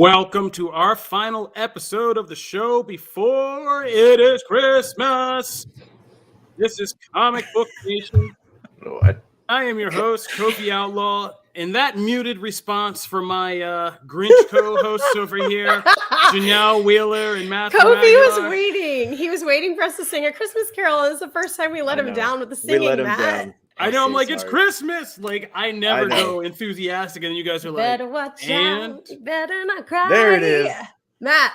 Welcome to our final episode of the show before it is Christmas. This is Comic Book Nation. What? I am your host, Kofi Outlaw, and that muted response from my Grinch co-hosts over here, Janelle Wheeler and Matthew Kofi Aguilar. was waiting. He was waiting for us to sing a Christmas carol. This is the first time we let him down with the singing. We let him Matt. down. I know, I'm like, it's Christmas. Like, I never go enthusiastic, and you guys are like, better watch out. You better not cry. There it is. Matt.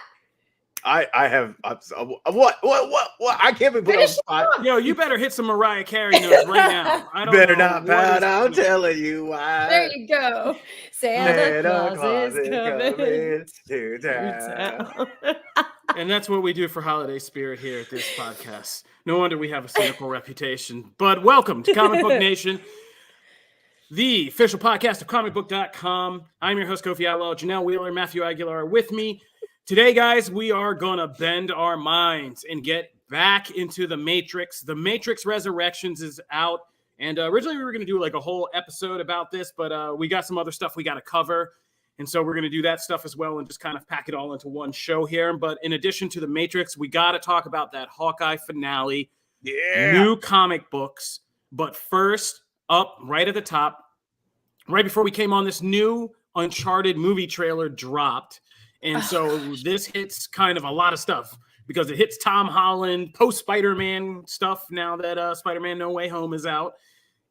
I have what? I can't be put on spot. Yo, you better hit some Mariah Carey notes right now. I don't Better know not pout. I'm telling you why. There you go. Santa Claus is coming to town. And that's what we do for holiday spirit here at this podcast. No wonder we have a cynical reputation. But welcome to Comic Book Nation, the official podcast of Comicbook.com. I'm your host, Kofi Outlaw. Janelle Wheeler, Matthew Aguilar are with me. Today, guys, we are going to bend our minds and get back into The Matrix. The Matrix Resurrections is out. And originally we were going to do like a whole episode about this, but we got some other stuff we got to cover. And so we're going to do that stuff as well and just kind of pack it all into one show here. But in addition to The Matrix, we got to talk about that Hawkeye finale, new comic books. But first, up right at the top, right before we came on, this new Uncharted movie trailer dropped. And so this hits kind of a lot of stuff because it hits Tom Holland, post-Spider-Man stuff now that Spider-Man No Way Home is out.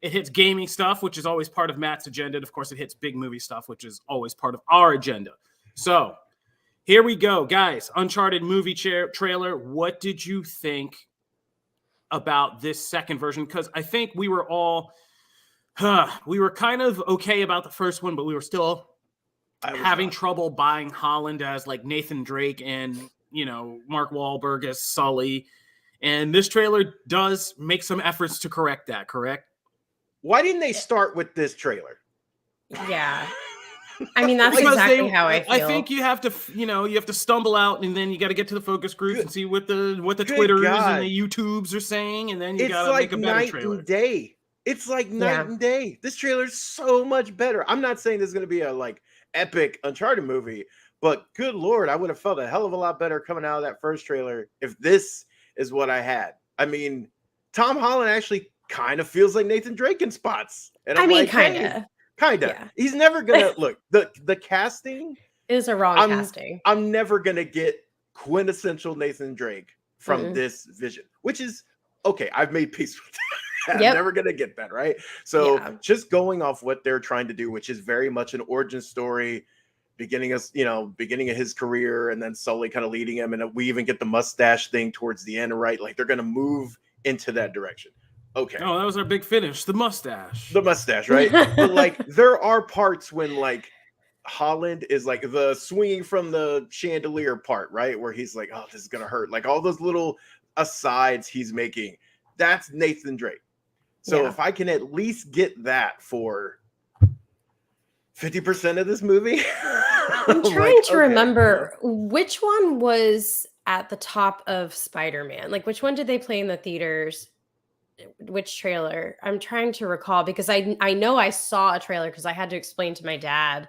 It hits gaming stuff, which is always part of Matt's agenda. And of course, it hits big movie stuff, which is always part of our agenda. So here we go, guys. Uncharted movie trailer. What did you think about this second version? Because I think we were all, we were kind of okay about the first one, but we were still having trouble buying Holland as like Nathan Drake and, you know, Mark Wahlberg as Sully. And this trailer does make some efforts to correct that, correct? Why didn't they start with this trailer? Yeah. I mean, that's exactly how I feel. I think you have to, you know, you have to stumble out and then you got to get to the focus groups and see what the Twitters and the YouTubes are saying. And then you got to make a better trailer. It's like night and day. This trailer's so much better. I'm not saying this is going to be a like epic Uncharted movie, but good Lord, I would have felt a hell of a lot better coming out of that first trailer if this is what I had. I mean, Tom Holland actually kind of feels like Nathan Drake in spots. And I'm like, kind of. Yeah. He's never gonna look. The casting is a wrong casting. I'm never gonna get quintessential Nathan Drake from this vision, which is okay. I've made peace with that. I'm never gonna get that, right? So just going off what they're trying to do, which is very much an origin story, beginning of his career, and then Sully kind of leading him, and we even get the mustache thing towards the end, right? Like they're gonna move into that direction. Okay. Oh, that was our big finish. The mustache. The mustache, right? But like there are parts when like Holland is like the swinging from the chandelier part, right? Where he's like, oh, this is gonna hurt. Like all those little asides he's making. That's Nathan Drake. So if I can at least get that for 50% of this movie. I'm trying to remember which one was at the top of Spider-Man. Like which one did they play in the theaters? Which trailer? I'm trying to recall because I know I saw a trailer because I had to explain to my dad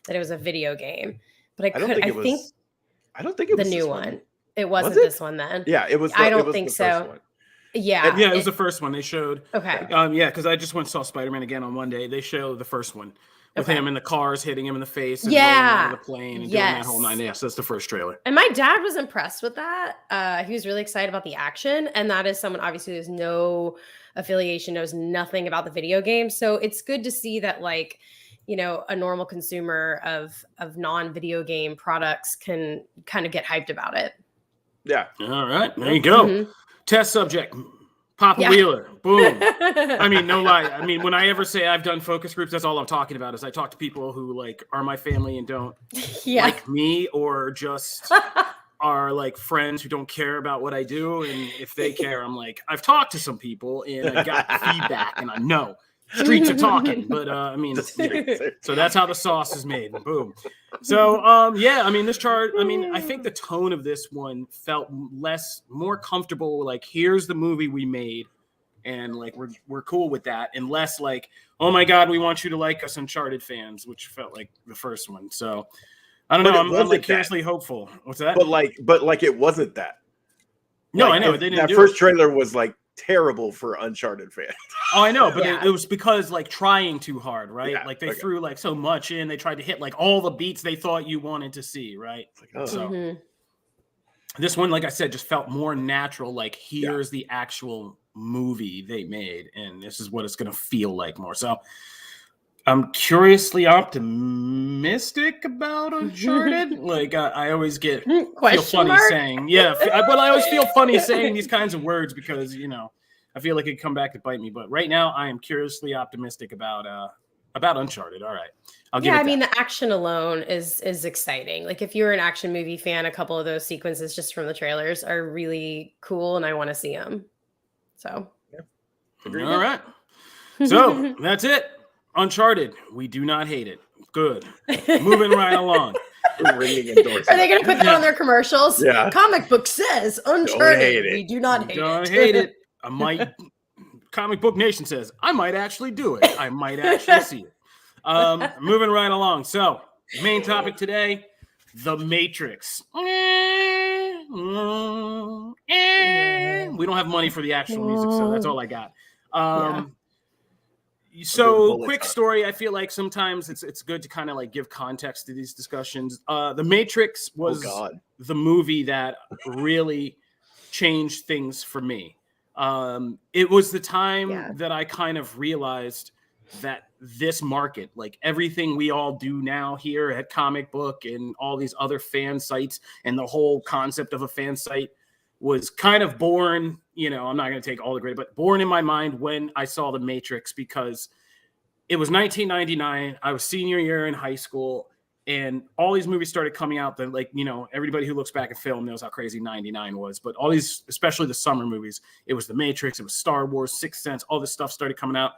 that it was a video game. But I don't think it was the new one. It wasn't this one then. Yeah, it was. I don't think so. Yeah. Yeah, it was the first one they showed. Okay. Yeah, because I just went and saw Spider-Man again on Monday. They showed the first one with him in the cars hitting him in the face and out of the plane and doing that whole nine. Yes, that's the first trailer. And my dad was impressed with that. He was really excited about the action. And that is someone obviously there's no affiliation, knows nothing about the video game. So it's good to see that like, you know, a normal consumer of non-video game products can kind of get hyped about it. Yeah. All right. There you go. Test subject, Papa Wheeler. Boom. I mean, no lie. I mean, when I ever say I've done focus groups, that's all I'm talking about is I talk to people who like are my family and don't like me or just are like friends who don't care about what I do. And if they care, I'm like, I've talked to some people and I got feedback and I know. Streets are talking, but I mean, so that's how the sauce is made. Boom. So, I mean, this chart, I mean, I think the tone of this one felt more comfortable. Like, here's the movie we made, and like we're cool with that, and less like, oh my God, we want you to like us, Uncharted fans, which felt like the first one. So, I don't know. I'm like curiously hopeful. What's that? But like it wasn't that. No, like, I know. They didn't that do first it. trailer was like terrible for Uncharted fans. Oh, I know, but it was because like trying too hard, right? Yeah, like they threw like so much in. They tried to hit like all the beats they thought you wanted to see, right? Like, oh. So this one, like I said, just felt more natural. Like here's the actual movie they made, and this is what it's going to feel like more. So I'm curiously optimistic about Uncharted. Like I always feel funny saying, but I always feel funny saying these kinds of words because I feel like it'd come back to bite me. But right now, I am curiously optimistic about Uncharted. All right, I'll give it that. I mean, the action alone is exciting. Like if you're an action movie fan, a couple of those sequences just from the trailers are really cool, and I want to see them. So, all right. So that's it. Uncharted, we do not hate it. Good. Moving right along. Are they going to put that on their commercials? Yeah. Comic book says Uncharted, we do not hate it. Don't hate it. I might. Comic Book Nation says I might actually do it. I might actually see it. Moving right along. So, main topic today: The Matrix. We don't have money for the actual music, so that's all I got. So quick story. I feel like sometimes it's good to kind of like give context to these discussions. The Matrix was the movie that really changed things for me. It was the time that I kind of realized that this market, like everything we all do now here at Comic Book and all these other fan sites and the whole concept of a fan site was kind of born, I'm not going to take all the credit, but born in my mind when I saw The Matrix, because it was 1999. I was senior year in high school, and all these movies started coming out that, like, everybody who looks back at film knows how crazy 99 was, but all these, especially the summer movies, it was The Matrix, it was Star Wars, Sixth Sense, all this stuff started coming out.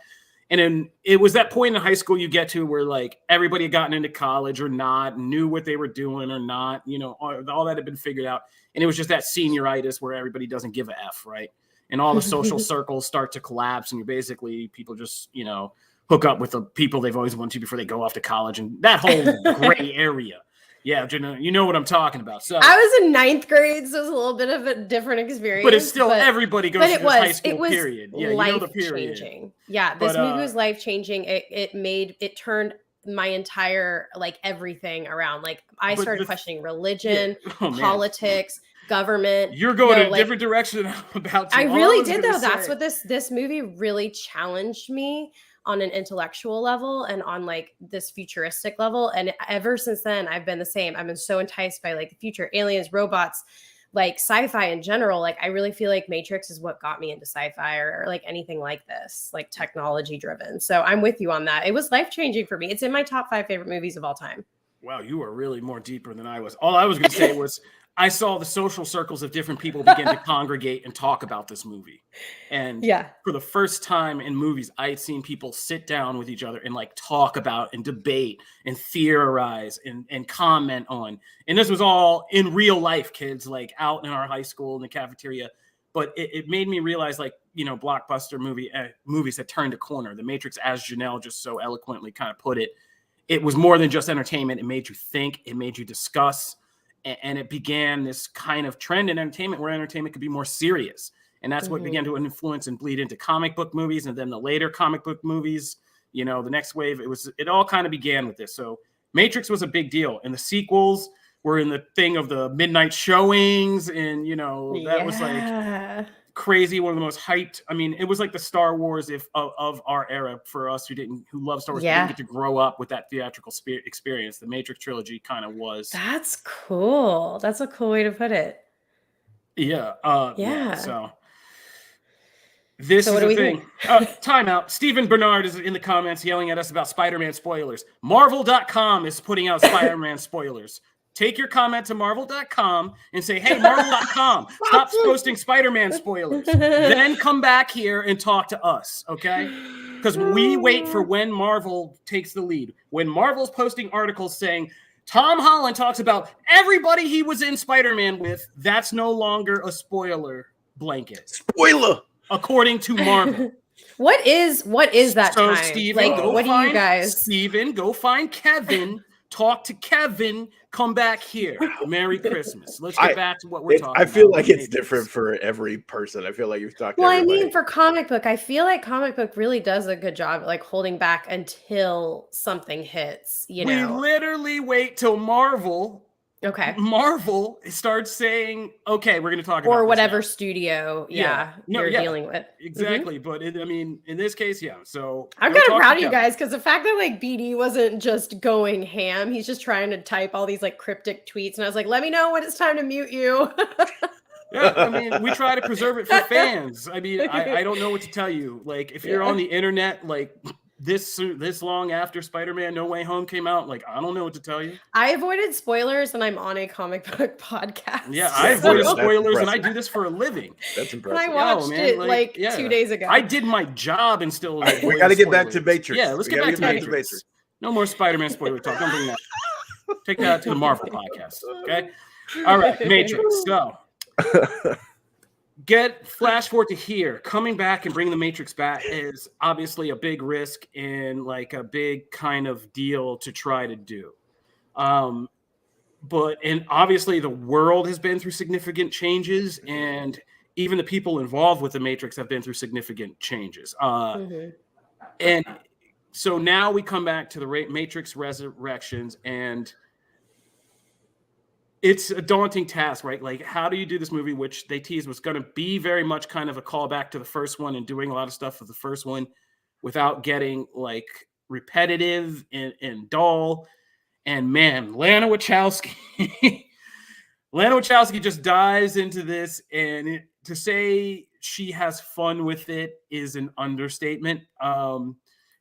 And then it was that point in high school you get to where like everybody had gotten into college or not, knew what they were doing or not, all that had been figured out. And it was just that senioritis where everybody doesn't give a F, right? And all the social circles start to collapse, and people just, hook up with the people they've always wanted to before they go off to college, and that whole gray area. Yeah, you know what I'm talking about. So I was in 9th grade, so it was a little bit of a different experience. But it's still everybody goes through the high school period. Yeah, life-changing. Yeah, this movie was life-changing. It turned my entire, like, everything around. Like, I started questioning religion, politics, government. You're going in a different direction than I'm about to. I really did, though. That's what this movie really challenged me on an intellectual level and on like this futuristic level. And ever since then, I've been the same. I've been so enticed by like the future, aliens, robots, like sci-fi in general. Like I really feel like Matrix is what got me into sci-fi or like anything like this, like technology driven. So I'm with you on that. It was life-changing for me. It's in my top 5 favorite movies of all time. Wow, you are really more deeper than I was. All I was going to say was I saw the social circles of different people begin to congregate and talk about this movie. And for the first time in movies, I had seen people sit down with each other and like talk about and debate and theorize and comment on. And this was all in real life, kids, like out in our high school in the cafeteria. But it made me realize, like, blockbuster movies had turned a corner. The Matrix, as Janelle just so eloquently kind of put it, it was more than just entertainment. It made you think, it made you discuss. And it began this kind of trend in entertainment where entertainment could be more serious. And that's what began to influence and bleed into comic book movies. And then the later comic book movies, the next wave, it all kind of began with this. So Matrix was a big deal. And the sequels were in the thing of the midnight showings. And, that was like crazy. One of the most hyped. I mean, it was like the Star Wars of our era for us who love Star Wars, didn't get to grow up with that theatrical experience. The Matrix trilogy kind of was. That's cool. That's a cool way to put it. Yeah. So this is the thing. Time out. Stephen Bernard is in the comments yelling at us about Spider-Man spoilers. Marvel.com is putting out Spider-Man spoilers. Take your comment to Marvel.com and say, hey, Marvel.com, stop posting Spider-Man spoilers. Then come back here and talk to us, okay? Because we wait for when Marvel takes the lead. When Marvel's posting articles saying, Tom Holland talks about everybody he was in Spider-Man with, that's no longer a spoiler blanket. Spoiler! According to Marvel. What is that time? Steven, like, what do you guys? Steven, go find Kevin talk to Kevin. Come back here. Merry Christmas. Let's get back to what we're talking about. I feel like it's different for every person. I feel like you've talked to everybody. Well, I mean, for comic book, I feel like comic book really does a good job like holding back until something hits, you know. We literally wait till Marvel starts saying, okay, we're going to talk about or whatever this studio you're dealing with. Exactly. But I mean, in this case, so I'm kind of proud of you guys, because the fact that like BD wasn't just going ham, he's just trying to type all these like cryptic tweets, and I was like, let me know when it's time to mute you. Yeah, I mean, we try to preserve it for fans. I mean, I don't know what to tell you. Like, if you're on the internet, like this long after Spider-Man No Way Home came out, like, I don't know what to tell you. I avoided spoilers, and I'm on a comic book podcast. Yeah, I avoided spoilers, and I do this for a living. That's impressive. And I watched it like 2 days ago. I did my job and still. We got to get back to Matrix. Yeah, let's get back to Matrix. No more Spider-Man spoiler talk. Don't bring that. Take that to the Marvel podcast. Okay. All right, Matrix. So. Get flash forward to here. Coming back and bringing the Matrix back is obviously a big risk and like a big kind of deal to try to do. But obviously the world has been through significant changes, and even the people involved with the Matrix have been through significant changes. And so now we come back to the Matrix Resurrections, and it's a daunting task, right? Like, how do you do this movie, which they teased was going to be very much kind of a callback to the first one and doing a lot of stuff for the first one without getting like repetitive and dull. And man, Lana Wachowski just dives into this, and to say she has fun with it is an understatement.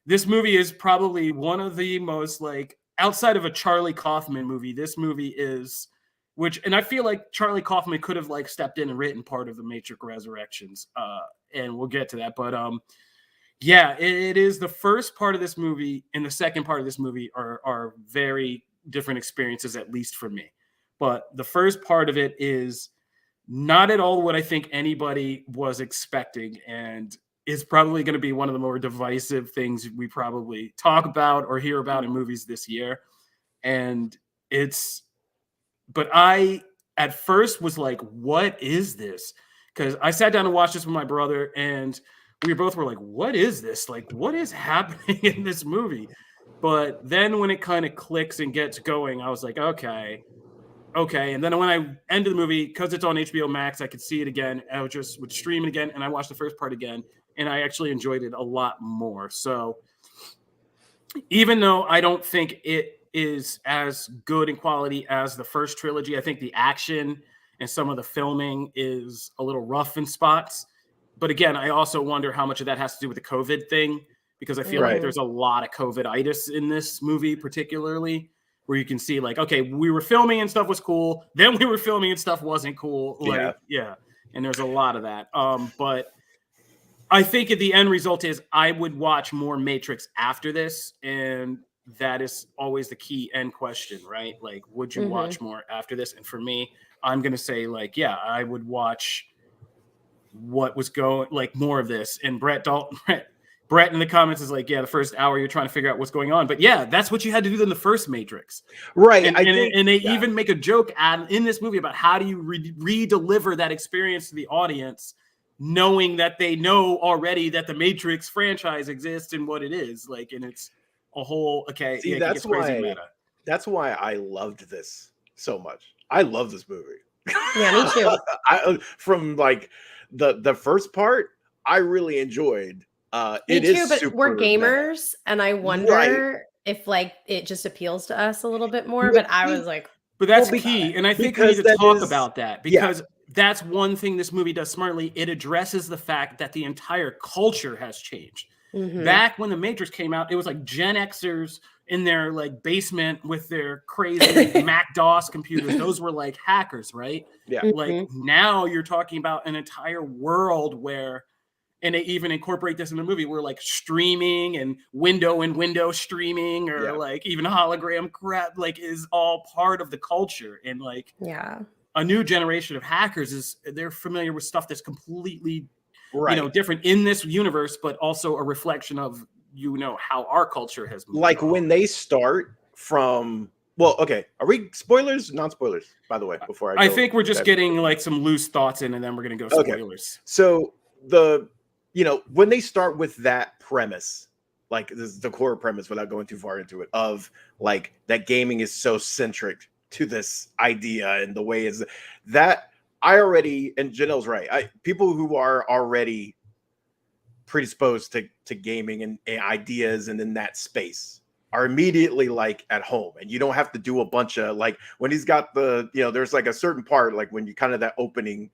This movie is probably one of the most, like, outside of a Charlie Kaufman movie, this movie is, and I feel like Charlie Kaufman could have like stepped in and written part of the Matrix Resurrections, and we'll get to that. But it is the first part of this movie and the second part of this movie are very different experiences, at least for me. But the first part of it is not at all what I think anybody was expecting, and is probably going to be one of the more divisive things we probably talk about or hear about in movies this year. But I, at first, was like, what is this? Because I sat down and watched this with my brother, and we both were like, what is this? Like, what is happening in this movie? But then when it kind of clicks and gets going, I was like, okay. And then when I ended the movie, because it's on HBO Max, I could see it again. I would stream it again, and I watched the first part again, and I actually enjoyed it a lot more. So even though I don't think it is as good in quality as the first trilogy, I think the action and some of the filming is a little rough in spots. But again, I also wonder how much of that has to do with the COVID thing, because I feel like there's a lot of COVID-itis in this movie, particularly, where you can see like, okay, we were filming and stuff was cool, then we were filming and stuff wasn't cool. Like, and there's a lot of that. But I think the end result is I would watch more Matrix after this, and that is always the key end question, right? Like, would you watch more after this? And for me, I'm going to say like, yeah, I would watch what was going, like, more of this. And Brett in the comments is like, yeah, the first hour you're trying to figure out what's going on. But yeah, that's what you had to do in the first Matrix. Right. And they even make a joke in this movie about how do you re-deliver that experience to the audience, knowing that they know already that the Matrix franchise exists and what it is. Like, and it's a whole, okay. See, that's why I loved this so much. I love this movie. Yeah, me too. From like the first part, I really enjoyed. Me too, but we're gamers, and I wonder if like it just appeals to us a little bit more. But I was like, but that's key, and I think we need to talk about that, because that's one thing this movie does smartly. It addresses the fact that the entire culture has changed. Back when the Matrix came out, it was like Gen Xers in their like basement with their crazy Mac DOS computers. Those were like hackers, right? Yeah. Like now you're talking about an entire world where, and they even incorporate this in the movie, where like streaming and window streaming, or like even hologram crap, like is all part of the culture. And like, a new generation of hackers they're familiar with stuff that's completely different in this universe, but also a reflection of, how our culture has moved like on. When they start from Well, okay. Are we spoilers? Non-spoilers, by the way, before I think we're just getting like some loose thoughts in, and then we're going to go spoilers. Okay. So when they start with that premise, like this is the core premise without going too far into it, of like that gaming is so centric to this idea and the way is that I already, and Janelle's right. People who are already predisposed to gaming and ideas and in that space are immediately like at home, and you don't have to do a bunch of like when he's got the there's like a certain part like when you kind of that opening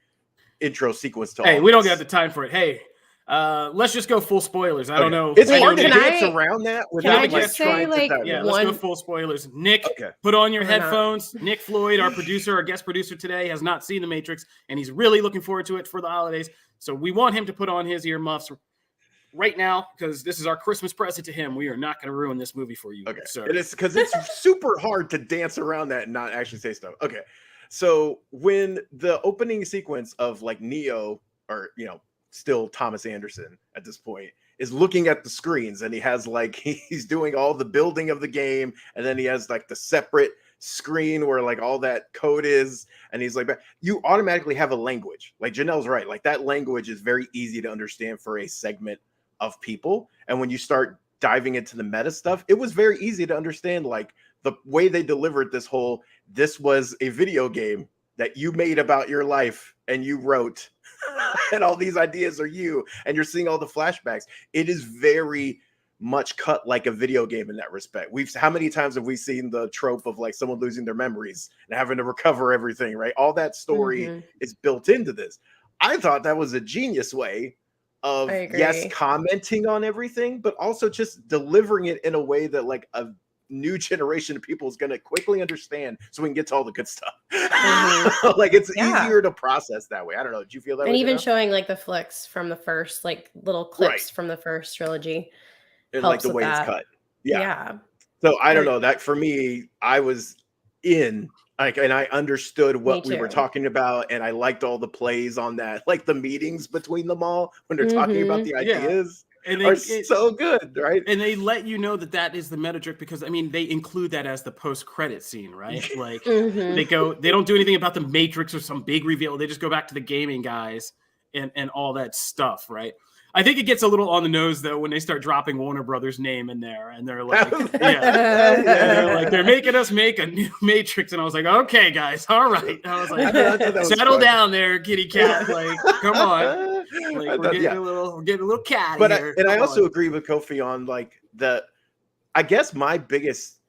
intro sequence to we don't have the time for it. Let's just go full spoilers. I don't know. It's hard to dance around that without just say like let's go full spoilers. Nick, put on your headphones. Nick Floyd, our producer, our guest producer today, has not seen The Matrix, and he's really looking forward to it for the holidays. So we want him to put on his earmuffs right now because this is our Christmas present to him. We are not going to ruin this movie for you. Okay, sir. It is because it's super hard to dance around that and not actually say stuff. Okay, so when the opening sequence of like Neo, or still Thomas Anderson at this point, is looking at the screens, and he has like he's doing all the building of the game, and then he has like the separate screen where like all that code is, and he's like, you automatically have a language. Like Janelle's right, like that language is very easy to understand for a segment of people, and when you start diving into the meta stuff, it was very easy to understand like the way they delivered this was a video game that you made about your life and you wrote and all these ideas are you, and you're seeing all the flashbacks. It is very much cut like a video game in that respect. How many times have we seen the trope of like someone losing their memories and having to recover everything, right? All that story is built into this. I thought that was a genius way of commenting on everything, but also just delivering it in a way that like a new generation of people is going to quickly understand, so we can get to all the good stuff. Like it's easier to process that way. I don't know. Did you feel that? And even showing like the flicks from the first, like little clips from the first trilogy, and like the way it's cut. Yeah. So I don't know, that for me, I was in. Like, and I understood what we were talking about, and I liked all the plays on that, like the meetings between them all when they're talking about the ideas. And it's so good, right? And they let you know that is the meta trick, because I mean they include that as the post-credit scene, right? Like they don't do anything about the Matrix or some big reveal. They just go back to the gaming guys and all that stuff, right? I think it gets a little on the nose though when they start dropping Warner Brothers' name in there, and they're like, they're making us make a new Matrix, and I was like, okay, guys, all right. I was like, settle down there, kitty cat. Like, come on, like we're getting a little catty. But here. I also agree with Kofi on like I guess my biggest,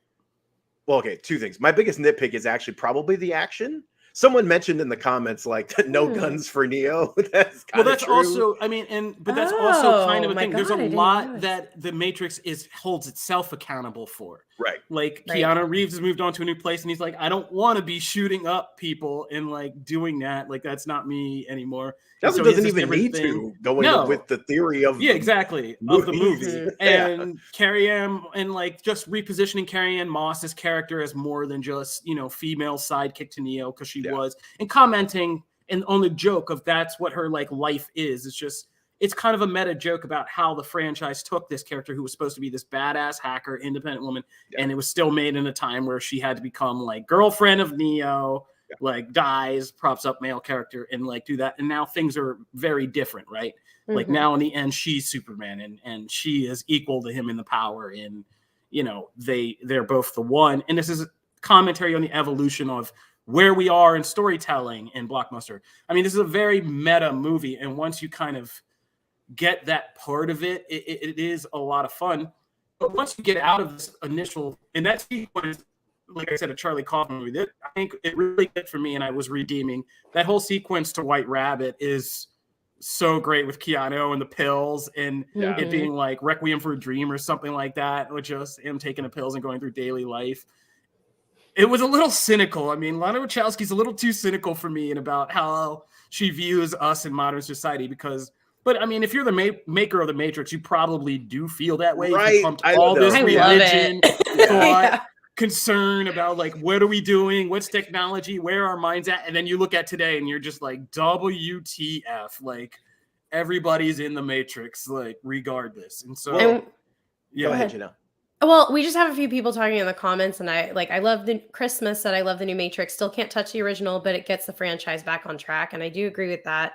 two things. My biggest nitpick is actually probably the action. Someone mentioned in the comments like no guns for Neo. That's true. Also, I mean, but that's also kind of a thing. There's a lot that the Matrix holds itself accountable for. Right. Like Keanu Reeves has moved on to a new place, and he's like, I don't want to be shooting up people and like doing that. Like that's not me anymore. Doesn't even need to go with the theory of of the movie. And Carrie-Anne, and like just repositioning Carrie-Anne Moss's character as more than just female sidekick to Neo, because she was, and commenting and on the joke of that's what her like life is. It's kind of a meta joke about how the franchise took this character who was supposed to be this badass hacker, independent woman, and it was still made in a time where she had to become like girlfriend of Neo, like dies, props up male character, and like do that. And now things are very different, right? Like now in the end, she's Superman, and she is equal to him in the power, and they're both the one. And this is a commentary on the evolution of where we are in storytelling in blockbuster. I mean, this is a very meta movie, and once you kind of get that part of it, it is a lot of fun. But once you get out of this initial, and that sequence, like I said, a Charlie Kaufman movie, I think it really did for me, and I was redeeming. That whole sequence to White Rabbit is so great with Keanu and the pills, and it being like Requiem for a Dream or something like that, or just him taking the pills and going through daily life. It was a little cynical. I mean, Lana Wachowski's a little too cynical for me, and about how she views us in modern society, but I mean, if you're the maker of the Matrix, you probably do feel that way. Right. You pumped all this religion, thought, concern about like, what are we doing? What's technology? Where are our minds at? And then you look at today and you're just like, WTF, like everybody's in the Matrix, like regardless. And so, go ahead, Janelle. Well, we just have a few people talking in the comments, and I love the Christmas said I love the new Matrix. Still can't touch the original, but it gets the franchise back on track, and I do agree with that.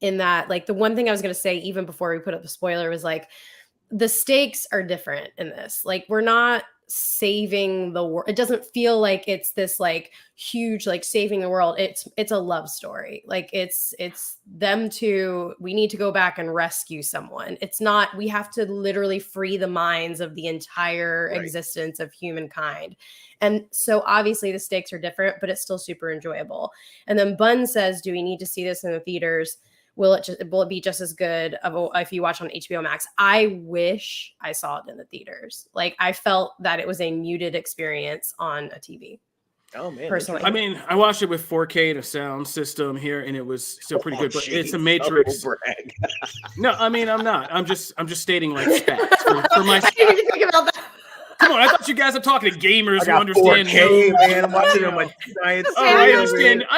In that, like the one thing I was going to say even before we put up the spoiler was like the stakes are different in this. Like we're not saving the world. It doesn't feel like it's this like huge like saving the world. It's a love story. Like it's them two. We need to go back and rescue someone. It's not we have to literally free the minds of the entire existence of humankind. And so obviously the stakes are different, but it's still super enjoyable. And then Bun says, do we need to see this in the theaters? Will it be just as good if you watch on HBO Max? I wish I saw it in the theaters. Like I felt that it was a muted experience on a TV. Oh man, personally. I mean, I watched it with 4K and a sound system here, and it was still pretty good. But it's a Matrix. No, I mean I'm not. I'm just stating like stats for my. I didn't even think about that. Come on, I thought you guys are talking to gamers who understand. 4K, man, I'm watching it on my giant. Oh, I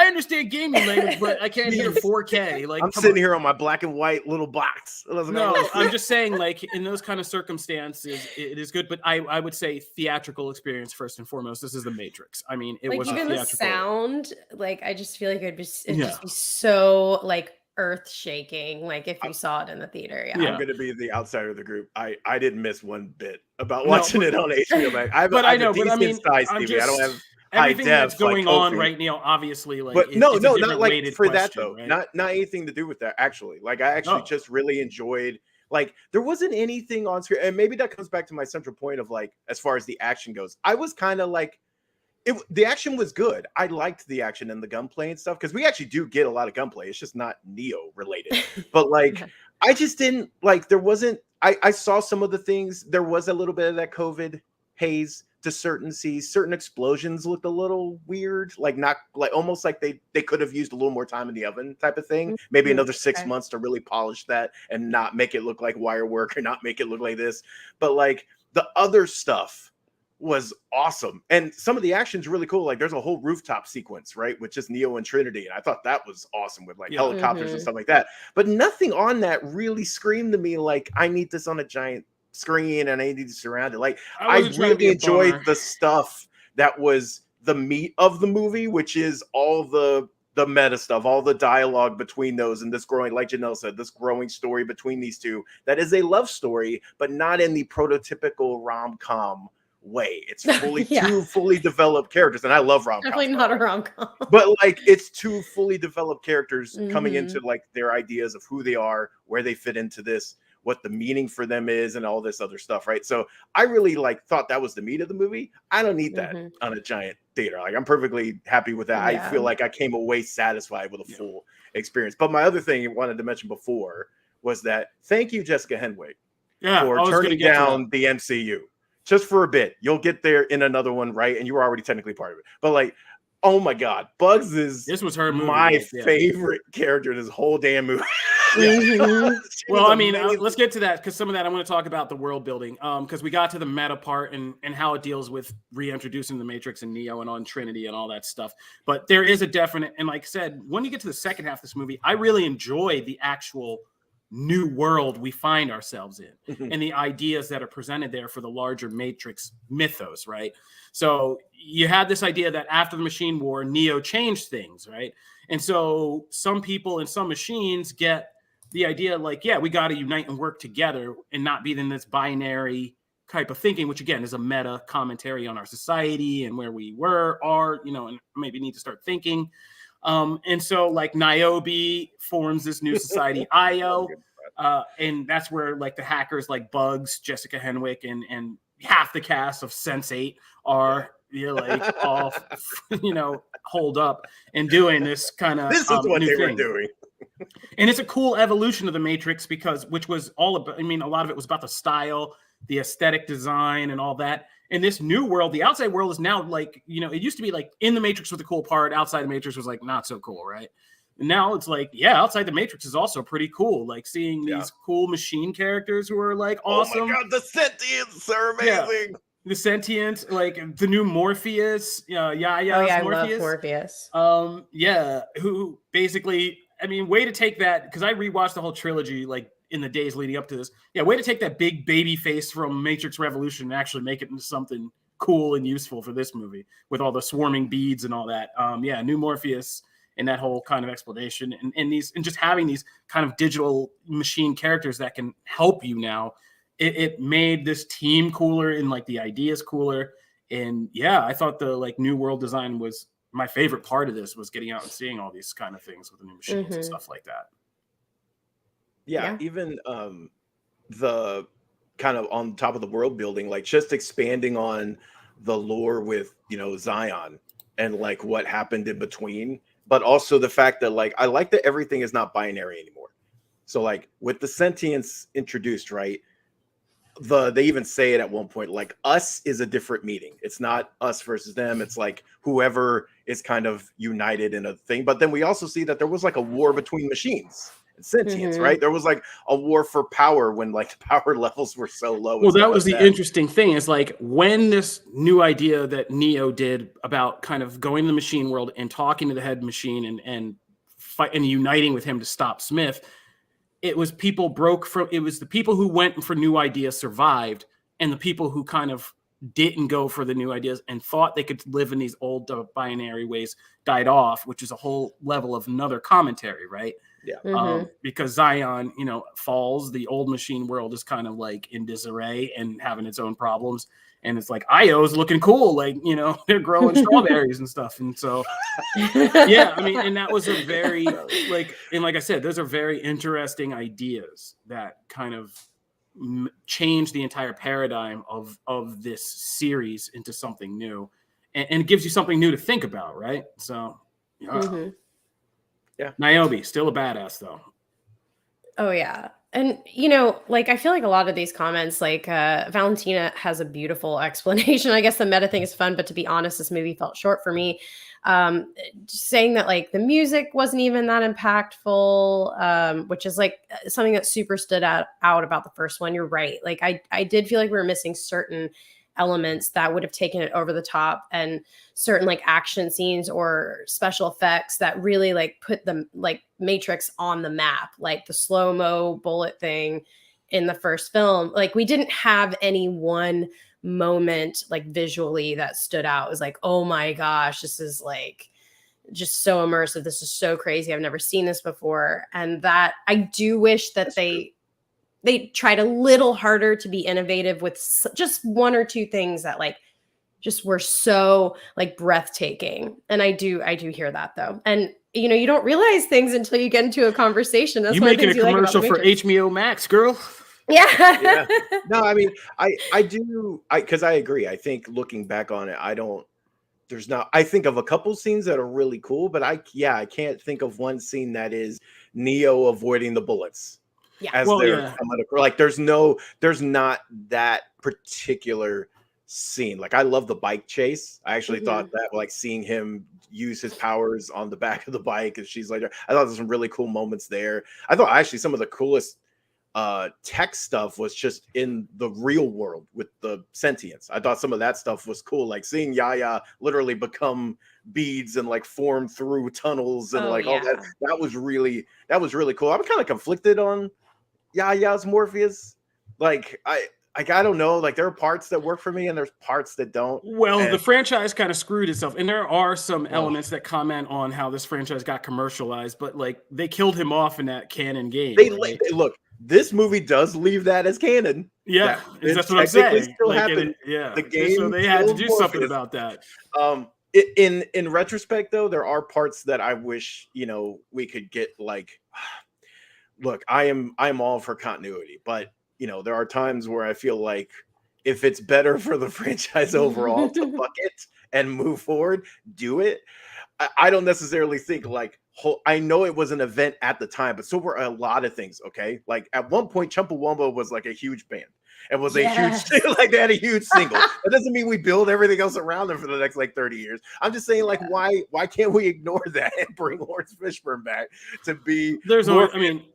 understand gaming language, but I can't hear 4K. Like I'm sitting here on my black and white little box. No, I'm just saying, like in those kind of circumstances, it is good. But I would say theatrical experience first and foremost. This is the Matrix. I mean, it like was even the sound. Like I just feel like it'd just be so like earth shaking. Like if you saw it in the theater. Yeah. I'm gonna be the outsider of the group. I didn't miss one bit about watching it on HBO Max. I don't have everything that's going on right now, obviously, like but not like for that though. Right? Not anything to do with that, actually. Like I actually just really enjoyed, like there wasn't anything on screen, and maybe that comes back to my central point of like as far as the action goes. I was kind of like the action was good. I liked the action and the gunplay and stuff because we actually do get a lot of gunplay. It's just not Neo related. But like I just didn't like there wasn't I saw some of the things. There was a little bit of that COVID haze to certain explosions looked a little weird, like not like almost like they could have used a little more time in the oven type of thing. Maybe another 6 months to really polish that and not make it look like wire work or not make it look like this. But like the other stuff was awesome, and some of the action's really cool. Like there's a whole rooftop sequence, right, with just Neo and Trinity, and I thought that was awesome with like helicopters and stuff like that. But nothing on that really screamed to me like I need this on a giant screen and I need to surround it. Like I really enjoyed the stuff that was the meat of the movie, which is all the meta stuff, all the dialogue between those, and this growing, like Janelle said, this growing story between these two that is a love story, but not in the prototypical rom-com way. It's fully two fully developed characters, and I love rom-coms. Definitely not a rom-com, but like it's two fully developed characters coming into like their ideas of who they are, where they fit into this, what the meaning for them is, and all this other stuff, right? So I really like thought that was the meat of the movie. I don't need that on a giant theater. Like I'm perfectly happy with that. I feel like I came away satisfied with a full experience. But my other thing I wanted to mention before was that thank you, Jessica Henwick, for turning down the MCU. Just for a bit. You'll get there in another one, right? And you were already technically part of it. But like, oh my God, Bugs is my favorite character this whole damn movie. Well, I mean, let's get to that because some of that I want to talk about the world building because we got to the meta part and how it deals with reintroducing the Matrix and Neo and on Trinity and all that stuff. But there is a definite, and like I said, when you get to the second half of this movie, I really enjoy the actual new world we find ourselves in and the ideas that are presented there for the larger Matrix mythos, right? So you had this idea that after the machine war, Neo changed things, right? And so some people and some machines get the idea like, yeah, we got to unite and work together and not be in this binary type of thinking, which again is a meta commentary on our society and where we are, and maybe need to start thinking. And so like Niobe forms this new society, IO, and that's where like the hackers like Bugs, Jessica Henwick, and half the cast of Sense8 are like all holed up and doing this kind of this is what they were doing. And it's a cool evolution of the Matrix which was all about, I mean, a lot of it was about the style, the aesthetic design and all that. In this new world, the outside world is now like, it used to be like in the Matrix was the cool part, outside the Matrix was like not so cool, right? And now it's like, outside the Matrix is also pretty cool. Like seeing these cool machine characters who are like awesome. Oh my God, the sentients are amazing. Yeah. The sentient, like the new Morpheus, Morpheus. I love Morpheus. Who basically, I mean, way to take that, because I rewatched the whole trilogy like in the days leading up to this. Yeah, way to take that big baby face from Matrix Revolution and actually make it into something cool and useful for this movie with all the swarming beads and all that. New Morpheus and that whole kind of explanation and just having these kind of digital machine characters that can help you now. It made this team cooler and like the ideas cooler. And yeah, I thought the like new world design was my favorite part of this, was getting out and seeing all these kind of things with the new machines and stuff like that. Yeah. Even the kind of on top of the world building, like just expanding on the lore with, Zion and like what happened in between, but also the fact that like, I like that everything is not binary anymore. So like with the sentience introduced, right? They even say it at one point, like us is a different meaning. It's not us versus them. It's like whoever is kind of united in a thing. But then we also see that there was like a war between machines and sentience, right? There was like a war for power when like the power levels were so low. Well, that was the interesting thing, is like when this new idea that Neo did about kind of going to the machine world and talking to the head machine and fight and uniting with him to stop Smith. It was the people who went for new ideas survived, and the people who kind of didn't go for the new ideas and thought they could live in these old binary ways died off, which is a whole level of another commentary, right? Yeah. Because Zion, falls, the old machine world is kind of like in disarray and having its own problems. And it's like Io's looking cool, like, they're growing strawberries and stuff. And so, yeah, I mean, and that was a very like I said, those are very interesting ideas that kind of change the entire paradigm of this series into something new, and it gives you something new to think about, right? So, yeah, Niobe still a badass though. Oh yeah. And, I feel like a lot of these comments, like Valentina has a beautiful explanation. I guess the meta thing is fun, but to be honest, this movie felt short for me. Saying that like the music wasn't even that impactful, which is like something that super stood out about the first one. You're right. Like I did feel like we were missing certain elements that would have taken it over the top, and certain like action scenes or special effects that really like put the like Matrix on the map, like the slow-mo bullet thing in the first film. Like we didn't have any one moment like visually that stood out. It was like, oh my gosh, this is like just so immersive. This is so crazy. I've never seen this before. And that I do wish that they tried a little harder to be innovative with just one or two things that like just were so like breathtaking. And I do hear that though. And you don't realize things until you get into a conversation. That's you making a commercial for HBO Max, girl. Yeah. No, I mean, I do, because I agree. I think looking back on it, I think of a couple scenes that are really cool, but I can't think of one scene that is Neo avoiding the bullets. Yeah. Like there's not that particular scene. Like I love the bike chase. I actually thought that like seeing him use his powers on the back of the bike and she's like, I thought there's some really cool moments there. I thought actually some of the coolest tech stuff was just in the real world with the sentience. I thought some of that stuff was cool, like seeing Yaya literally become beads and like form through tunnels and all that. That was really cool. I'm kind of conflicted on Yaya's Morpheus. Like I don't know. Like there are parts that work for me and there's parts that don't. Well, the franchise kind of screwed itself, and there are some elements that comment on how this franchise got commercialized. But like they killed him off in that canon game. Look, this movie does leave that as canon. Yeah, that's what I'm saying. The game, so they had to do something about that. In retrospect, though, there are parts that I wish we could get. Like, look, I'm all for continuity, but there are times where I feel like if it's better for the franchise overall to fuck it and move forward, do it. I don't necessarily think like I know it was an event at the time, but so were a lot of things. Okay, like at one point, Chumbawamba was like a huge band. It was a huge like they had a huge single. That doesn't mean we build everything else around them for the next like 30 years. I'm just saying, like, why can't we ignore that and bring Lawrence Fishburne back to be?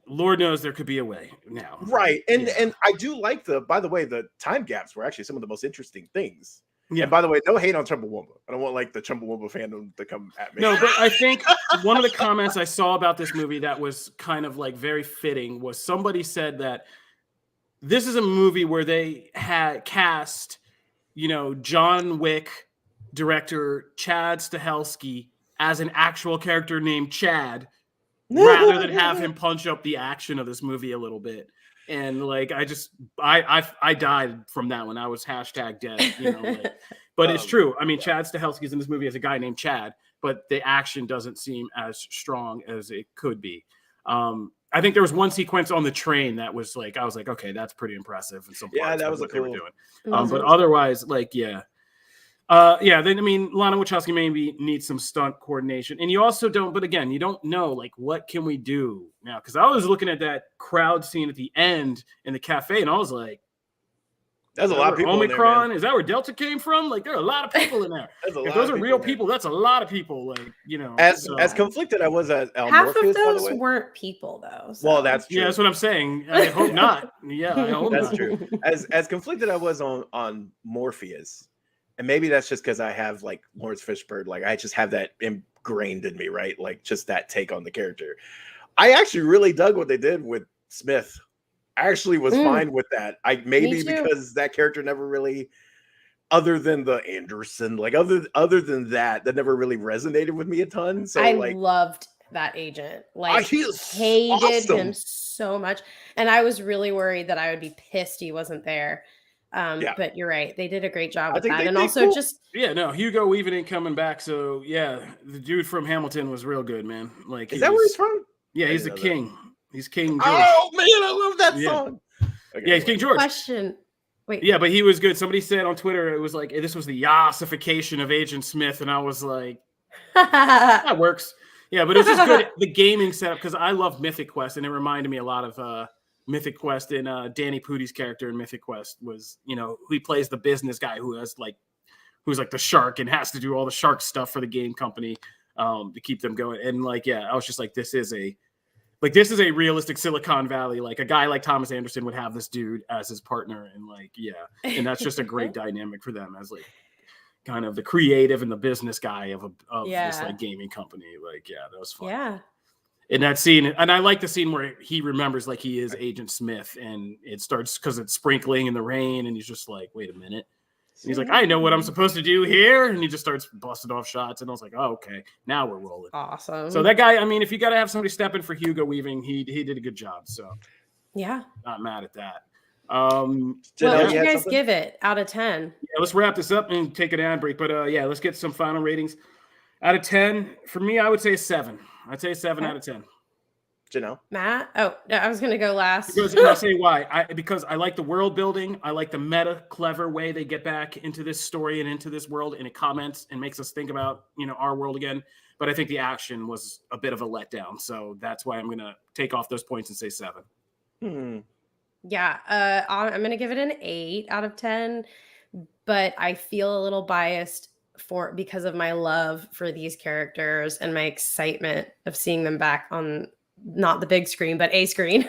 Lord knows there could be a way now, right? And I do like by the way, the time gaps were actually some of the most interesting things. Yeah. And by the way, no hate on Chumbawamba. I don't want like the Chumbawamba fandom to come at me. No, but I think one of the comments I saw about this movie that was kind of like very fitting was somebody said that this is a movie where they had cast, John Wick director Chad Stahelski as an actual character named Chad, rather than have him punch up the action of this movie a little bit. And like, I died from that one. I was hashtag dead, but it's true. I mean, Chad Stahelski's in this movie as a guy named Chad, but the action doesn't seem as strong as it could be. I think there was one sequence on the train that was like, I was like, okay, that's pretty impressive. And some parts that was what cool. they were doing. But otherwise, like, then I mean, Lana Wachowski maybe needs some stunt coordination, and you also don't. But again, you don't know like what can we do now? Because I was looking at that crowd scene at the end in the cafe, and I was like, "There's a lot of people." Omicron in there, is that where Delta came from? Like, there are a lot of people in there. If those are real people, that's a lot of people. Like, as conflicted I was at half Morpheus, of those weren't people though. So. Well, that's true. Yeah, that's what I'm saying. I hope not. Yeah, I hope that's true. As conflicted I was on Morpheus. And maybe that's just because I have like Lawrence Fishburne, like I just have that ingrained in me, right? Like just that take on the character. I actually really dug what they did with Smith. I actually was fine with that. Maybe because that character never really, other than the Anderson, like other than that never really resonated with me a ton. So I loved that agent. Like hated him so much, and I was really worried that I would be pissed he wasn't there. But you're right. They did a great job with that. And also Hugo Weaving ain't coming back. So the dude from Hamilton was real good, man. Like, is that where he's from? Yeah, he's the king. He's King George. Oh man, I love that song. Okay, he's King George. Wait. Yeah, but he was good. Somebody said on Twitter it was like this was the yassification of Agent Smith, and I was like, that works. Yeah, but it was just good. The gaming setup, because I love Mythic Quest, and it reminded me a lot of Mythic Quest, and Danny Pudi's character in Mythic Quest was, he plays the business guy who's like the shark and has to do all the shark stuff for the game company to keep them going. And I was just like, this is a realistic Silicon Valley. Like a guy like Thomas Anderson would have this dude as his partner, and and that's just a great dynamic for them as like kind of the creative and the business guy of this like gaming company. That was fun. Yeah. In that scene, and I like the scene where he remembers like he is Agent Smith, and it starts because it's sprinkling in the rain, and he's just like, wait a minute. And he's like, I know what I'm supposed to do here. And he just starts busting off shots. And I was like, oh, okay, now we're rolling. Awesome. So that guy, I mean, if you got to have somebody step in for Hugo Weaving, he did a good job. So yeah, not mad at that. What would you guys give it out of 10? Yeah, let's wrap this up and take an ad break. But let's get some final ratings. Out of 10, for me, I would say a 7. I'd say a 7 out of 10. Janelle? Matt? Oh, no, I was going to go last. Because I'll say why. Because I like the world building. I like the meta, clever way they get back into this story and into this world, and it comments and makes us think about, our world again. But I think the action was a bit of a letdown. So that's why I'm going to take off those points and say 7. Yeah, I'm going to give it an 8 out of 10. But I feel a little biased because of my love for these characters and my excitement of seeing them back on not the big screen, but a screen.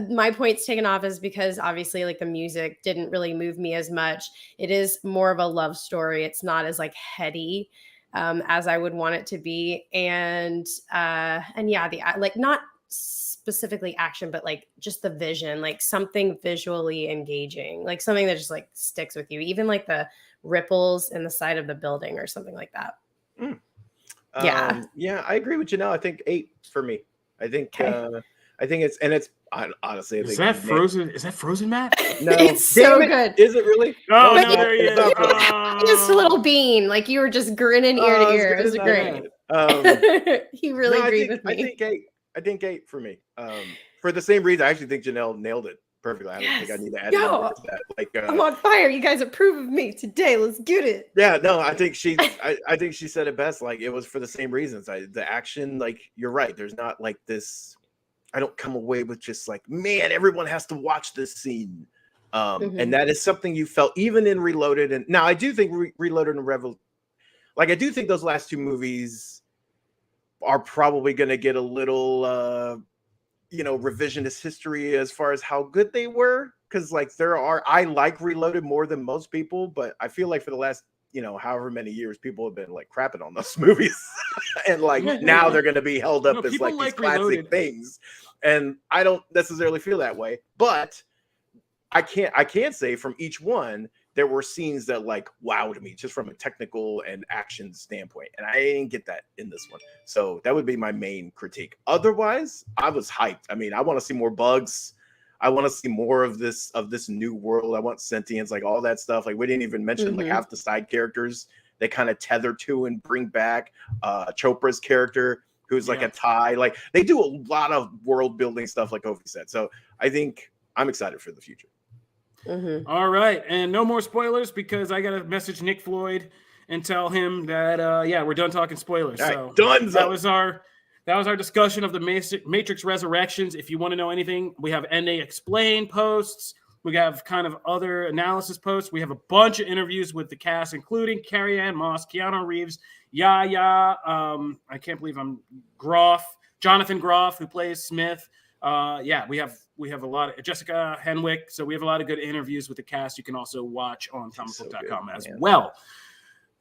My points taken off is because obviously like the music didn't really move me as much. It is more of a love story. It's not as like heady as I would want it to be. And like not specifically action, but like just the vision, like something visually engaging, like something that just like sticks with you, even like the ripples in the side of the building or something like that. Yeah, I agree with you now. I think 8 for me. I think it's honestly. Is that Frozen? Is that Frozen, Matt? No, it's so good. Is it really? Oh, no, there he is. Just a little bean, like you were just grinning ear to ear. It was great. He really agreed with me. I think 8 for me. For the same reason, I actually think Janelle nailed it perfectly. I don't think I need to add anything to that. Like, I'm on fire. You guys approve of me today. Let's get it. Yeah, no, I think she said it best. Like it was for the same reasons. The action, like you're right. There's not like this. I don't come away with just like, man, everyone has to watch this scene. And that is something you felt even in Reloaded. And now I do think Reloaded and Revel, like I do think those last two movies are probably going to get a little revisionist history as far as how good they were. Because like I like Reloaded more than most people, but I feel like for the last however many years people have been like crapping on those movies, and like now they're going to be held up as like these classic Reloaded things, and I don't necessarily feel that way. But I can't say from each one there were scenes that like wowed me just from a technical and action standpoint, and I didn't get that in this one. So that would be my main critique. Otherwise, I was hyped. I mean, I want to see more bugs. I want to see more of this new world. I want sentience, like all that stuff. Like we didn't even mention like half the side characters they kind of tether to and bring back. Chopra's character, who's like a tie. Like they do a lot of world building stuff, like Kofi said. So I think I'm excited for the future. All right, and no more spoilers because I got to message Nick Floyd and tell him that we're done talking spoilers. Right, so done. That was our discussion of the Matrix Resurrections. If you want to know anything, we have NA Explain posts. We have kind of other analysis posts. We have a bunch of interviews with the cast, including Carrie-Anne Moss, Keanu Reeves, Yaya. I can't believe Jonathan Groff, who plays Smith. We have a lot of Jessica Henwick. So we have a lot of good interviews with the cast. You can also watch on Comicbook.com as well.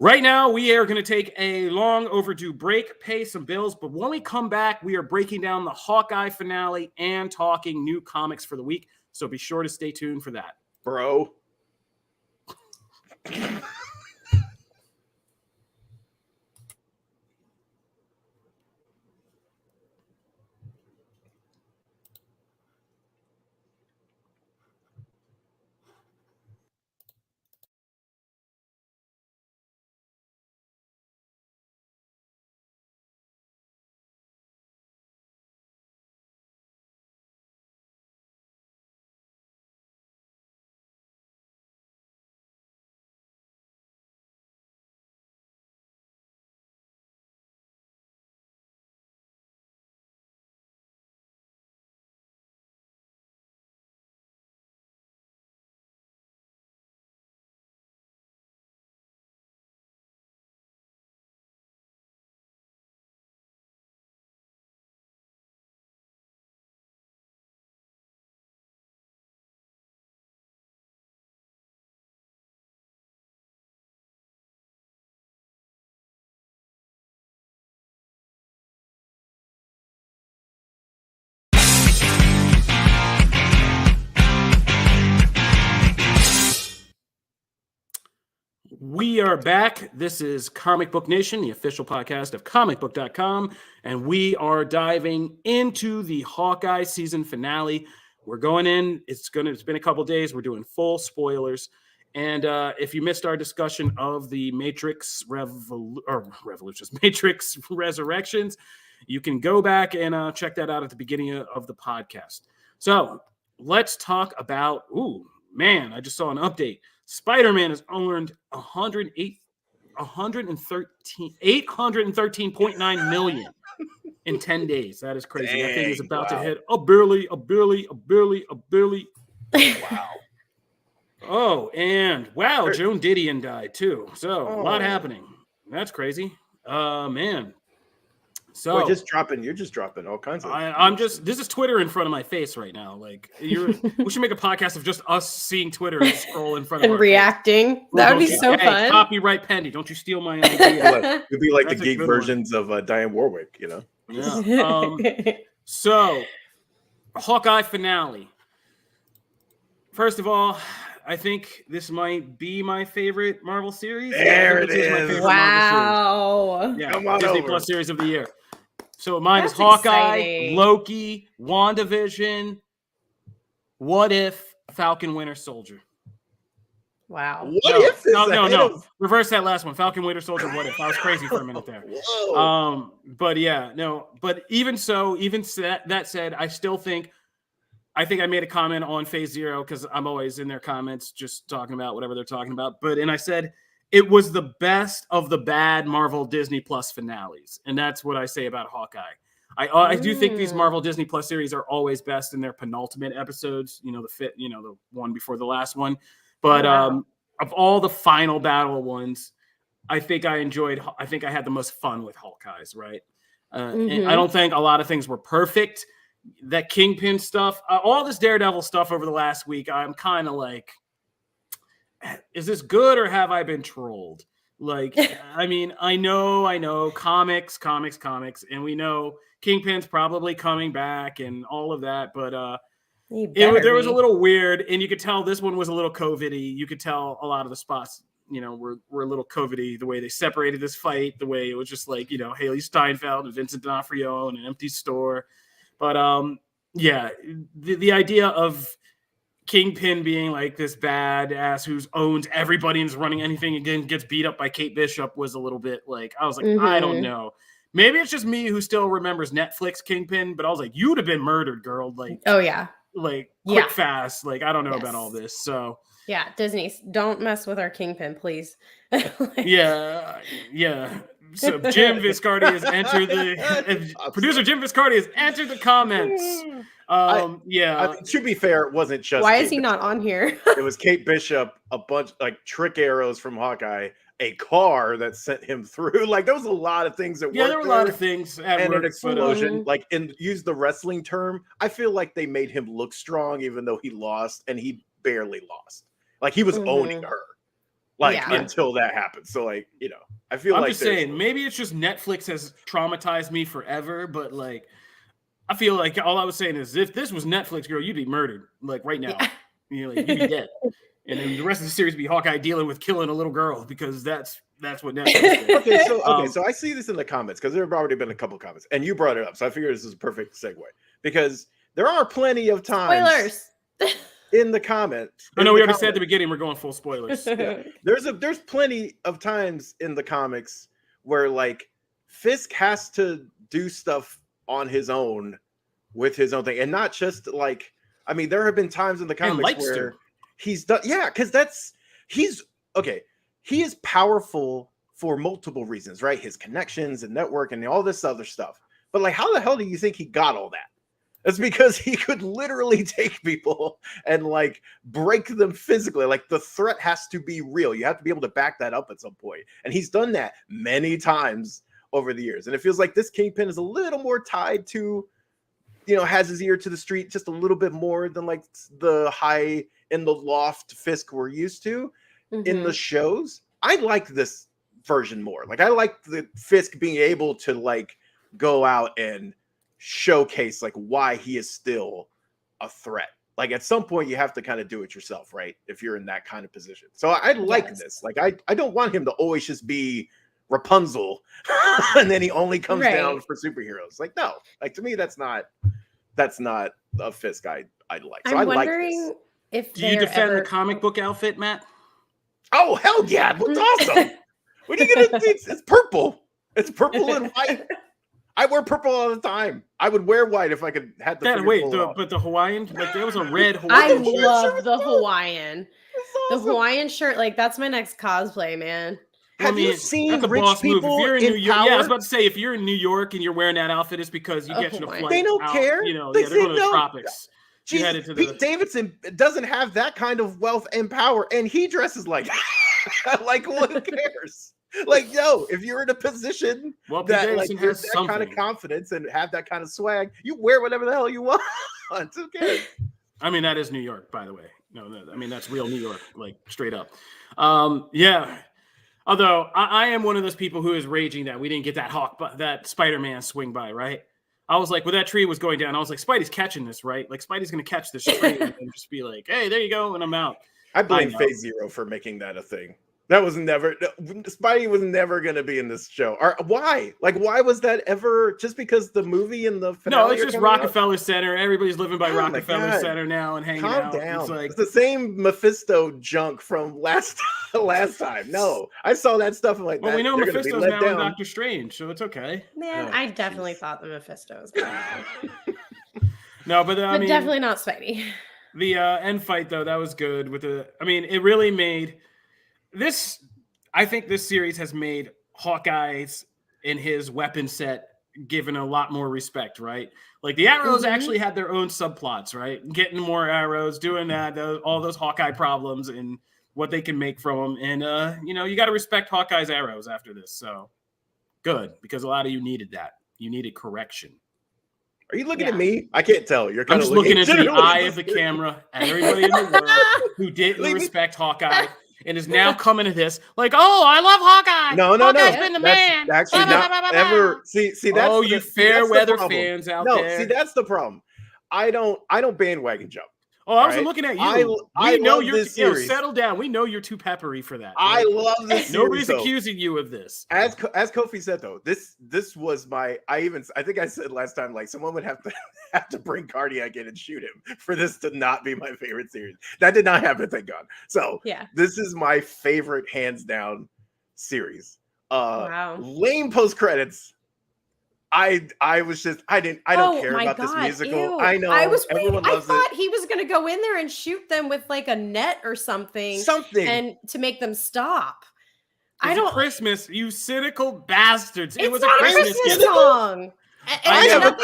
Right now, we are going to take a long overdue break, pay some bills. But when we come back, we are breaking down the Hawkeye finale and talking new comics for the week. So be sure to stay tuned for that. Bro. We are back. This is Comic Book Nation, the official podcast of Comicbook.com, and we are diving into the Hawkeye season finale. We're going in. It's been a couple days. We're doing full spoilers, and if you missed our discussion of the Matrix Matrix Resurrections, you can go back and check that out at the beginning of the podcast. So let's talk about. I just saw an update. Spider-Man has earned $813.9 million in 10 days. That is crazy. Dang, that thing is about to hit a billy. Wow. Oh, and Joan Didion died too. So a lot happening. That's crazy. Man. So you're just dropping all kinds of. This is Twitter in front of my face right now. Like we should make a podcast of just us seeing Twitter and scroll in front of and reacting. Face. That would be so fun. Copyright pending. Don't you steal my idea? It'd be like the geek versions of Diane Warwick, Yeah. So, Hawkeye finale. First of all, I think this might be my favorite Marvel series. There it is. Wow. Yeah, Disney Plus series of the year. So mine is Hawkeye, exciting. Loki, WandaVision, What If, Falcon Winter Soldier. Wow. No. Reverse that last one. Falcon Winter Soldier, What If. I was crazy for a minute there. But even that said, I think I made a comment on Phase Zero because I'm always in their comments just talking about whatever they're talking about. And I said it was the best of the bad Marvel Disney Plus finales. And that's what I say about Hawkeye. I do think these Marvel Disney Plus series are always best in their penultimate episodes, the one before the last one. But of all the final battle ones, I think I had the most fun with Hawkeyes, right? And I don't think a lot of things were perfect. that Kingpin stuff, all this Daredevil stuff over the last week, I'm kind of like, is this good or have I been trolled? Like, I mean, I know comics, and we know Kingpin's probably coming back and all of that, but there was a little weird, and you could tell this one was a little COVID-y. You could tell a lot of the spots, were a little COVID-y, the way they separated this fight, the way it was just like, Haley Steinfeld and Vincent D'Onofrio in an empty store. But the idea of Kingpin being like this badass who owns everybody and is running anything again, gets beat up by Kate Bishop was a little bit like, I was like, I don't know. Maybe it's just me who still remembers Netflix Kingpin, but I was like, you'd have been murdered, girl. Like, oh yeah. Like quick, fast. Like, I don't know about all this. So yeah, Disney, don't mess with our Kingpin, please. Yeah. So Jim Viscardi has entered producer Jim Viscardi has entered the comments. I mean, to be fair, it wasn't just why is he not on here? It was Kate Bishop, a bunch like trick arrows from Hawkeye, a car that sent him through. Like, there was a lot of things that there were a lot of things and an explosion. Like, and use the wrestling term, I feel like they made him look strong even though he lost, and he barely lost. Like, he was owning her. Like, until that happened. So, like, I feel I'm like just saying, maybe it's just Netflix has traumatized me forever, but like, I feel like all I was saying is, if this was Netflix, girl, you'd be murdered, like right now. You'd be dead, and then the rest of the series would be Hawkeye dealing with killing a little girl, because that's what Netflix did. So I see this in the comments because there have already been a couple comments, and you brought it up, so I figured this is a perfect segue, because there are plenty of times. Spoilers. In the comments. I know we already said at the beginning we're going full spoilers. There's plenty of times in the comics where like Fisk has to do stuff on his own with his own thing, and not just like, I mean, there have been times in the comics where he's done, because he is powerful for multiple reasons, right? His connections and network and all this other stuff. But like, how the hell do you think he got all that? It's because he could literally take people and like break them physically. Like, the threat has to be real. You have to be able to back that up at some point. And he's done that many times over the years. And it feels like this Kingpin is a little more tied to, has his ear to the street just a little bit more than like the high in the loft Fisk we're used to in the shows. I like this version more. Like, I like the Fisk being able to like go out and showcase like why he is still a threat. Like, at some point you have to kind of do it yourself, right? If you're in that kind of position. So I like this. Like, I don't want him to always just be Rapunzel and then he only comes down for superheroes. Like, no, like, to me that's not a Fisk I like. So I'm I like wondering this. if do you defend the comic book outfit, Matt? Oh, hell yeah, it looks awesome. What are you gonna do? It's purple. It's purple and white. I wear purple all the time. I would wear white if I could have the but the Hawaiian, like, there was a red Hawaiian shirt. I love the Hawaiian. Awesome. The Hawaiian shirt, like, that's my next cosplay, man. Have you seen rich people if you're in New York? power? Yeah, I was about to say, if you're in New York and you're wearing that outfit, it's because you get you a flight. They don't care. They're going to the tropics. Pete Davidson doesn't have that kind of wealth and power, and he dresses like like, who cares? Like, yo, if you're in a position that like has that kind of confidence and have that kind of swag, you wear whatever the hell you want. Who cares? I mean, that is New York, by the way. No, I mean, that's real New York, like, straight up. Although I am one of those people who is raging that we didn't get that Spider-Man swing by, right? I was like, when that tree was going down, I was like, Spidey's catching this, right? Like, Spidey's going to catch this tree and just be like, hey, there you go, and I'm out. I blame Phase Zero for making that a thing. That was never, Spidey was never going to be in this show. Why? Like, why was that ever? Just because the movie and the finale? No, it's just Rockefeller Center. Everybody's living by Rockefeller Center now and hanging out. Calm down. It's the same Mephisto junk from last time. No, I saw that stuff. I'm like, well, we know Mephisto's now in Doctor Strange, so it's okay. Man, I definitely thought the Mephisto was going to No, but I mean, definitely not Spidey. The end fight, though, that was good. It really made this. I think this series has made Hawkeye's and his weapon set given a lot more respect, right? Like, the arrows actually had their own subplots, right? Getting more arrows, doing that, all those Hawkeye problems and what they can make from them. And, you got to respect Hawkeye's arrows after this. So good, because a lot of you needed that. You needed correction. Are you looking at me? I can't tell. You're kind I'm of just looking into the eye of the camera at everybody in the world who didn't respect Hawkeye and is now coming to this like, oh, I love Hawkeye. No. Hawkeye's been the man. That's actually not ever. See, that's you fair weather fans out there. No, see, that's the problem. I don't bandwagon jump. Oh, I wasn't looking at you. I know love you're this series. Settle down. We know you're too peppery for that. I love this series. Nobody's accusing you of this. As Kofi said though, this was my. I think I said last time, like, someone would have to bring Cardiac in and shoot him for this to not be my favorite series. That did not happen, thank God. So this is my favorite hands down series. Wow. Lame post credits. I don't care about this musical. Ew. I know. I was waiting. I thought he was going to go in there and shoot them with like a net or something. And to make them stop. Christmas, you cynical bastards. It was not a Christmas song. It was a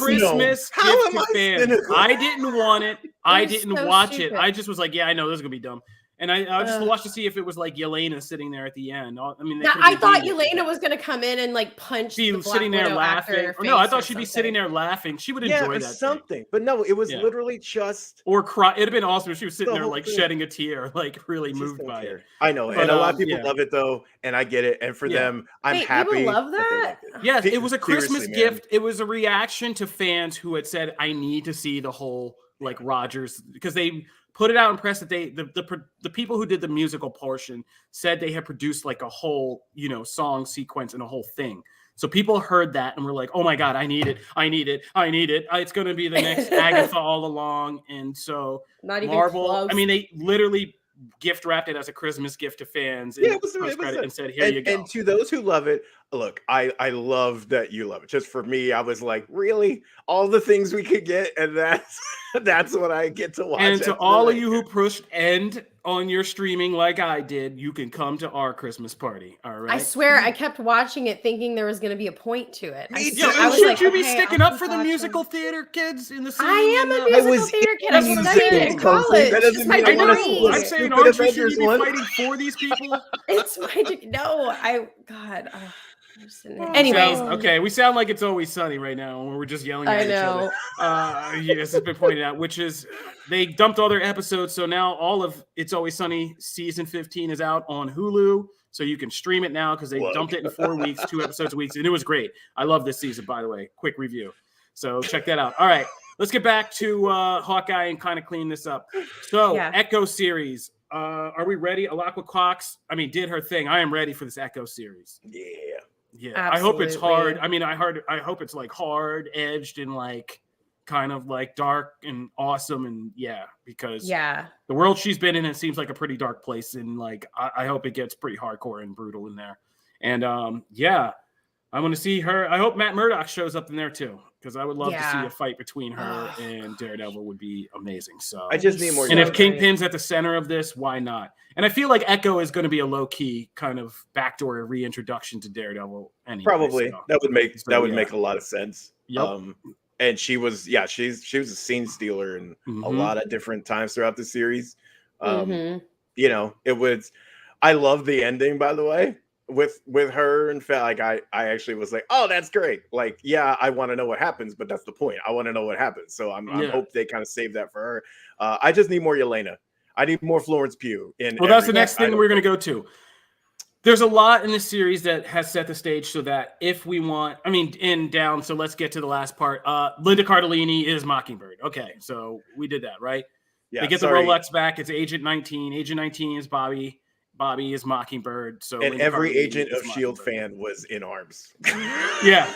Christmas gift to fans. I didn't want it. I didn't watch it. I just was like, yeah, I know this is going to be dumb. And I just watched to see if it was like Yelena sitting there at the end. I mean, I thought Yelena was going to come in and like punch the Black sitting there Widow laughing. No, I thought she'd be sitting there laughing. She would enjoy that something. thing. But no, it was literally just or cry. It'd have been awesome if she was sitting there like shedding a tear, like really moved by it. I know, and a lot of people love it though, and I get it. And for them, I'm happy. People love that. Yes, it was a Christmas gift. It was a reaction to fans who had said, "I need to see the whole like Rogers," because they put it out in press that the people who did the musical portion said they had produced like a whole, song sequence and a whole thing. So people heard that and were like, oh my God, I need it. It's going to be the next Agatha all along. And so not even Marvel, close. I mean, they literally gift wrapped it as a Christmas gift to fans and said, here you go. And to those who love it, look, I love that you love it. Just for me, I was like, really? All the things we could get, and that's what I get to watch. And to all of you who pushed end on your streaming like I did, you can come to our Christmas party. All right. I swear, I kept watching it thinking there was going to be a point to it. Should you be sticking up for the musical theater kids in the city? I am a musical theater kid. I studied it in college. It's my dream. I'm saying, aren't you should be fighting for these people? It's my dream. No, God. Anyway, we sound like It's Always Sunny right now, and we're just yelling at each other. Yes, it's been pointed out, which is they dumped all their episodes, so now all of It's Always Sunny season 15 is out on Hulu, so you can stream it now because they dumped it in 4 weeks, 2 episodes a week, and it was great. I love this season, by the way. Quick review, so check that out. All right, let's get back to Hawkeye and kind of clean this up. So Echo series. Are we ready? Alakwa Cox, did her thing. I am ready for this Echo series. Yeah, absolutely. I hope it's hard. I hope it's like hard edged and like kind of like dark and awesome and because the world she's been in, it seems like a pretty dark place, and like I hope it gets pretty hardcore and brutal in there. And I want to see her. I hope Matt Murdock shows up in there too, because I would love to see a fight between her and Daredevil. Would be amazing. So I just need more. And if Kingpin's at the center of this, why not? And I feel like Echo is going to be a low key kind of backdoor reintroduction to Daredevil. Anyway, probably that would make a lot of sense. Yep. And she was she was a scene stealer in a lot of different times throughout the series. It was. I love the ending, by the way. With her, in fact, like I actually was like, oh, that's great. Like, I want to know what happens, but that's the point. I want to know what happens. So I hope they kind of save that for her. I just need more Yelena. I need more Florence Pugh. That's the next thing we're going to go to. There's a lot in this series that has set the stage so that if we want, so let's get to the last part. Linda Cardellini is Mockingbird. Okay, so we did that, right? Yeah. They get the Rolex back. It's Agent 19. Agent 19 is Bobby. Bobby is Mockingbird. So and every Agent of S.H.I.E.L.D. fan was in arms. Yeah.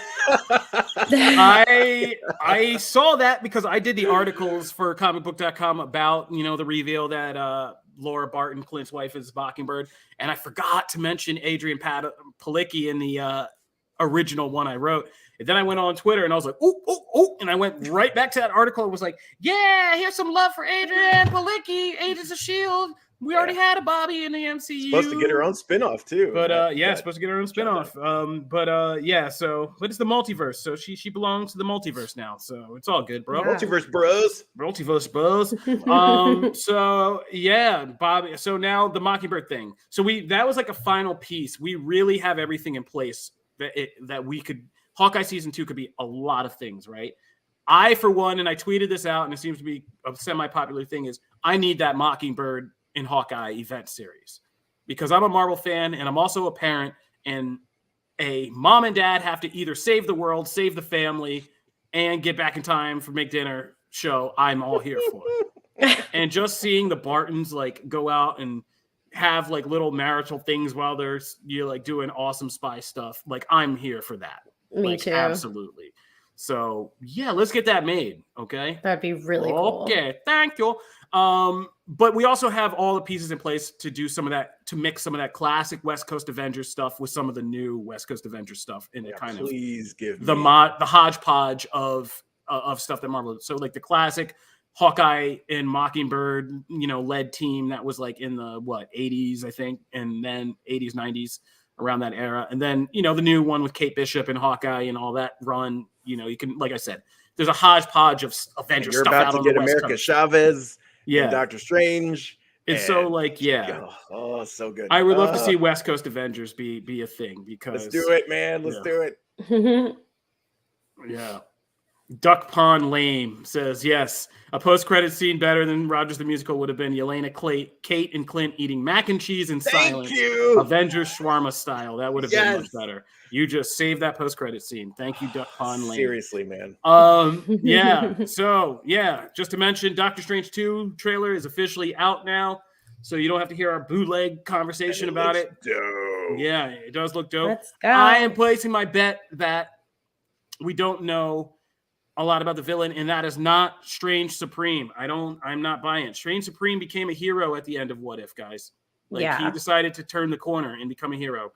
I saw that because I did the articles for Comicbook.com about, the reveal that Laura Barton, Clint's wife, is Mockingbird. And I forgot to mention Adrian Palicki in the original one I wrote. And then I went on Twitter and I was like, ooh. And I went right back to that article and was like, here's some love for Adrian Palicki, Agents of S.H.I.E.L.D. We already had a Bobby in the MCU. Supposed to get her own spinoff too. But supposed to get her own spinoff. But it's the multiverse. So she belongs to the multiverse now. So it's all good, bro. Yeah. Multiverse bros. Bobby. So now the Mockingbird thing. So that was like a final piece. We really have everything in place that we could. Hawkeye season 2 could be a lot of things, right? I, for one, and I tweeted this out, and it seems to be a semi-popular thing, is I need that Mockingbird in Hawkeye event series because I'm a Marvel fan and I'm also a parent, and a mom and dad have to either save the world, save the family, and get back in time for Make Dinner show. I'm all here for it. And just seeing the Bartons like go out and have like little marital things while they're like doing awesome spy stuff, like I'm here for that. Me like, too. Absolutely. So yeah, let's get that made. Okay. That'd be really cool. Okay. Thank you. But we also have all the pieces in place to do some of that, to mix some of that classic West Coast Avengers stuff with some of the new West Coast Avengers stuff in it, kind of the hodgepodge of stuff that Marvel. So like the classic Hawkeye and Mockingbird, led team that was like in the 80s, I think, and then 80s, 90s, around that era. And then, the new one with Kate Bishop and Hawkeye and all that run, you can, like I said, there's a hodgepodge of Avengers stuff out on the West Coast. You're about to get America Chavez, and Doctor Strange. And so, like, yeah. Oh, so good. I would love to see West Coast Avengers be a thing because... Let's do it, man. Let's do it. Yeah. Duck Pond Lame says, yes, a post-credit scene better than Rogers the Musical would have been Yelena, Kate, and Clint eating mac and cheese in silence. Avengers shawarma style. That would have been much better. You just saved that post-credit scene. Thank you, Duck Pond Lane. Seriously, man. Yeah. So, yeah, just to mention, Doctor Strange 2 trailer is officially out now. So you don't have to hear our bootleg conversation about it. Dope. Yeah, it does look dope. Let's go. I am placing my bet that we don't know a lot about the villain, and that is not Strange Supreme. I'm not buying it. Strange Supreme became a hero at the end of What If, guys. He decided to turn the corner and become a hero.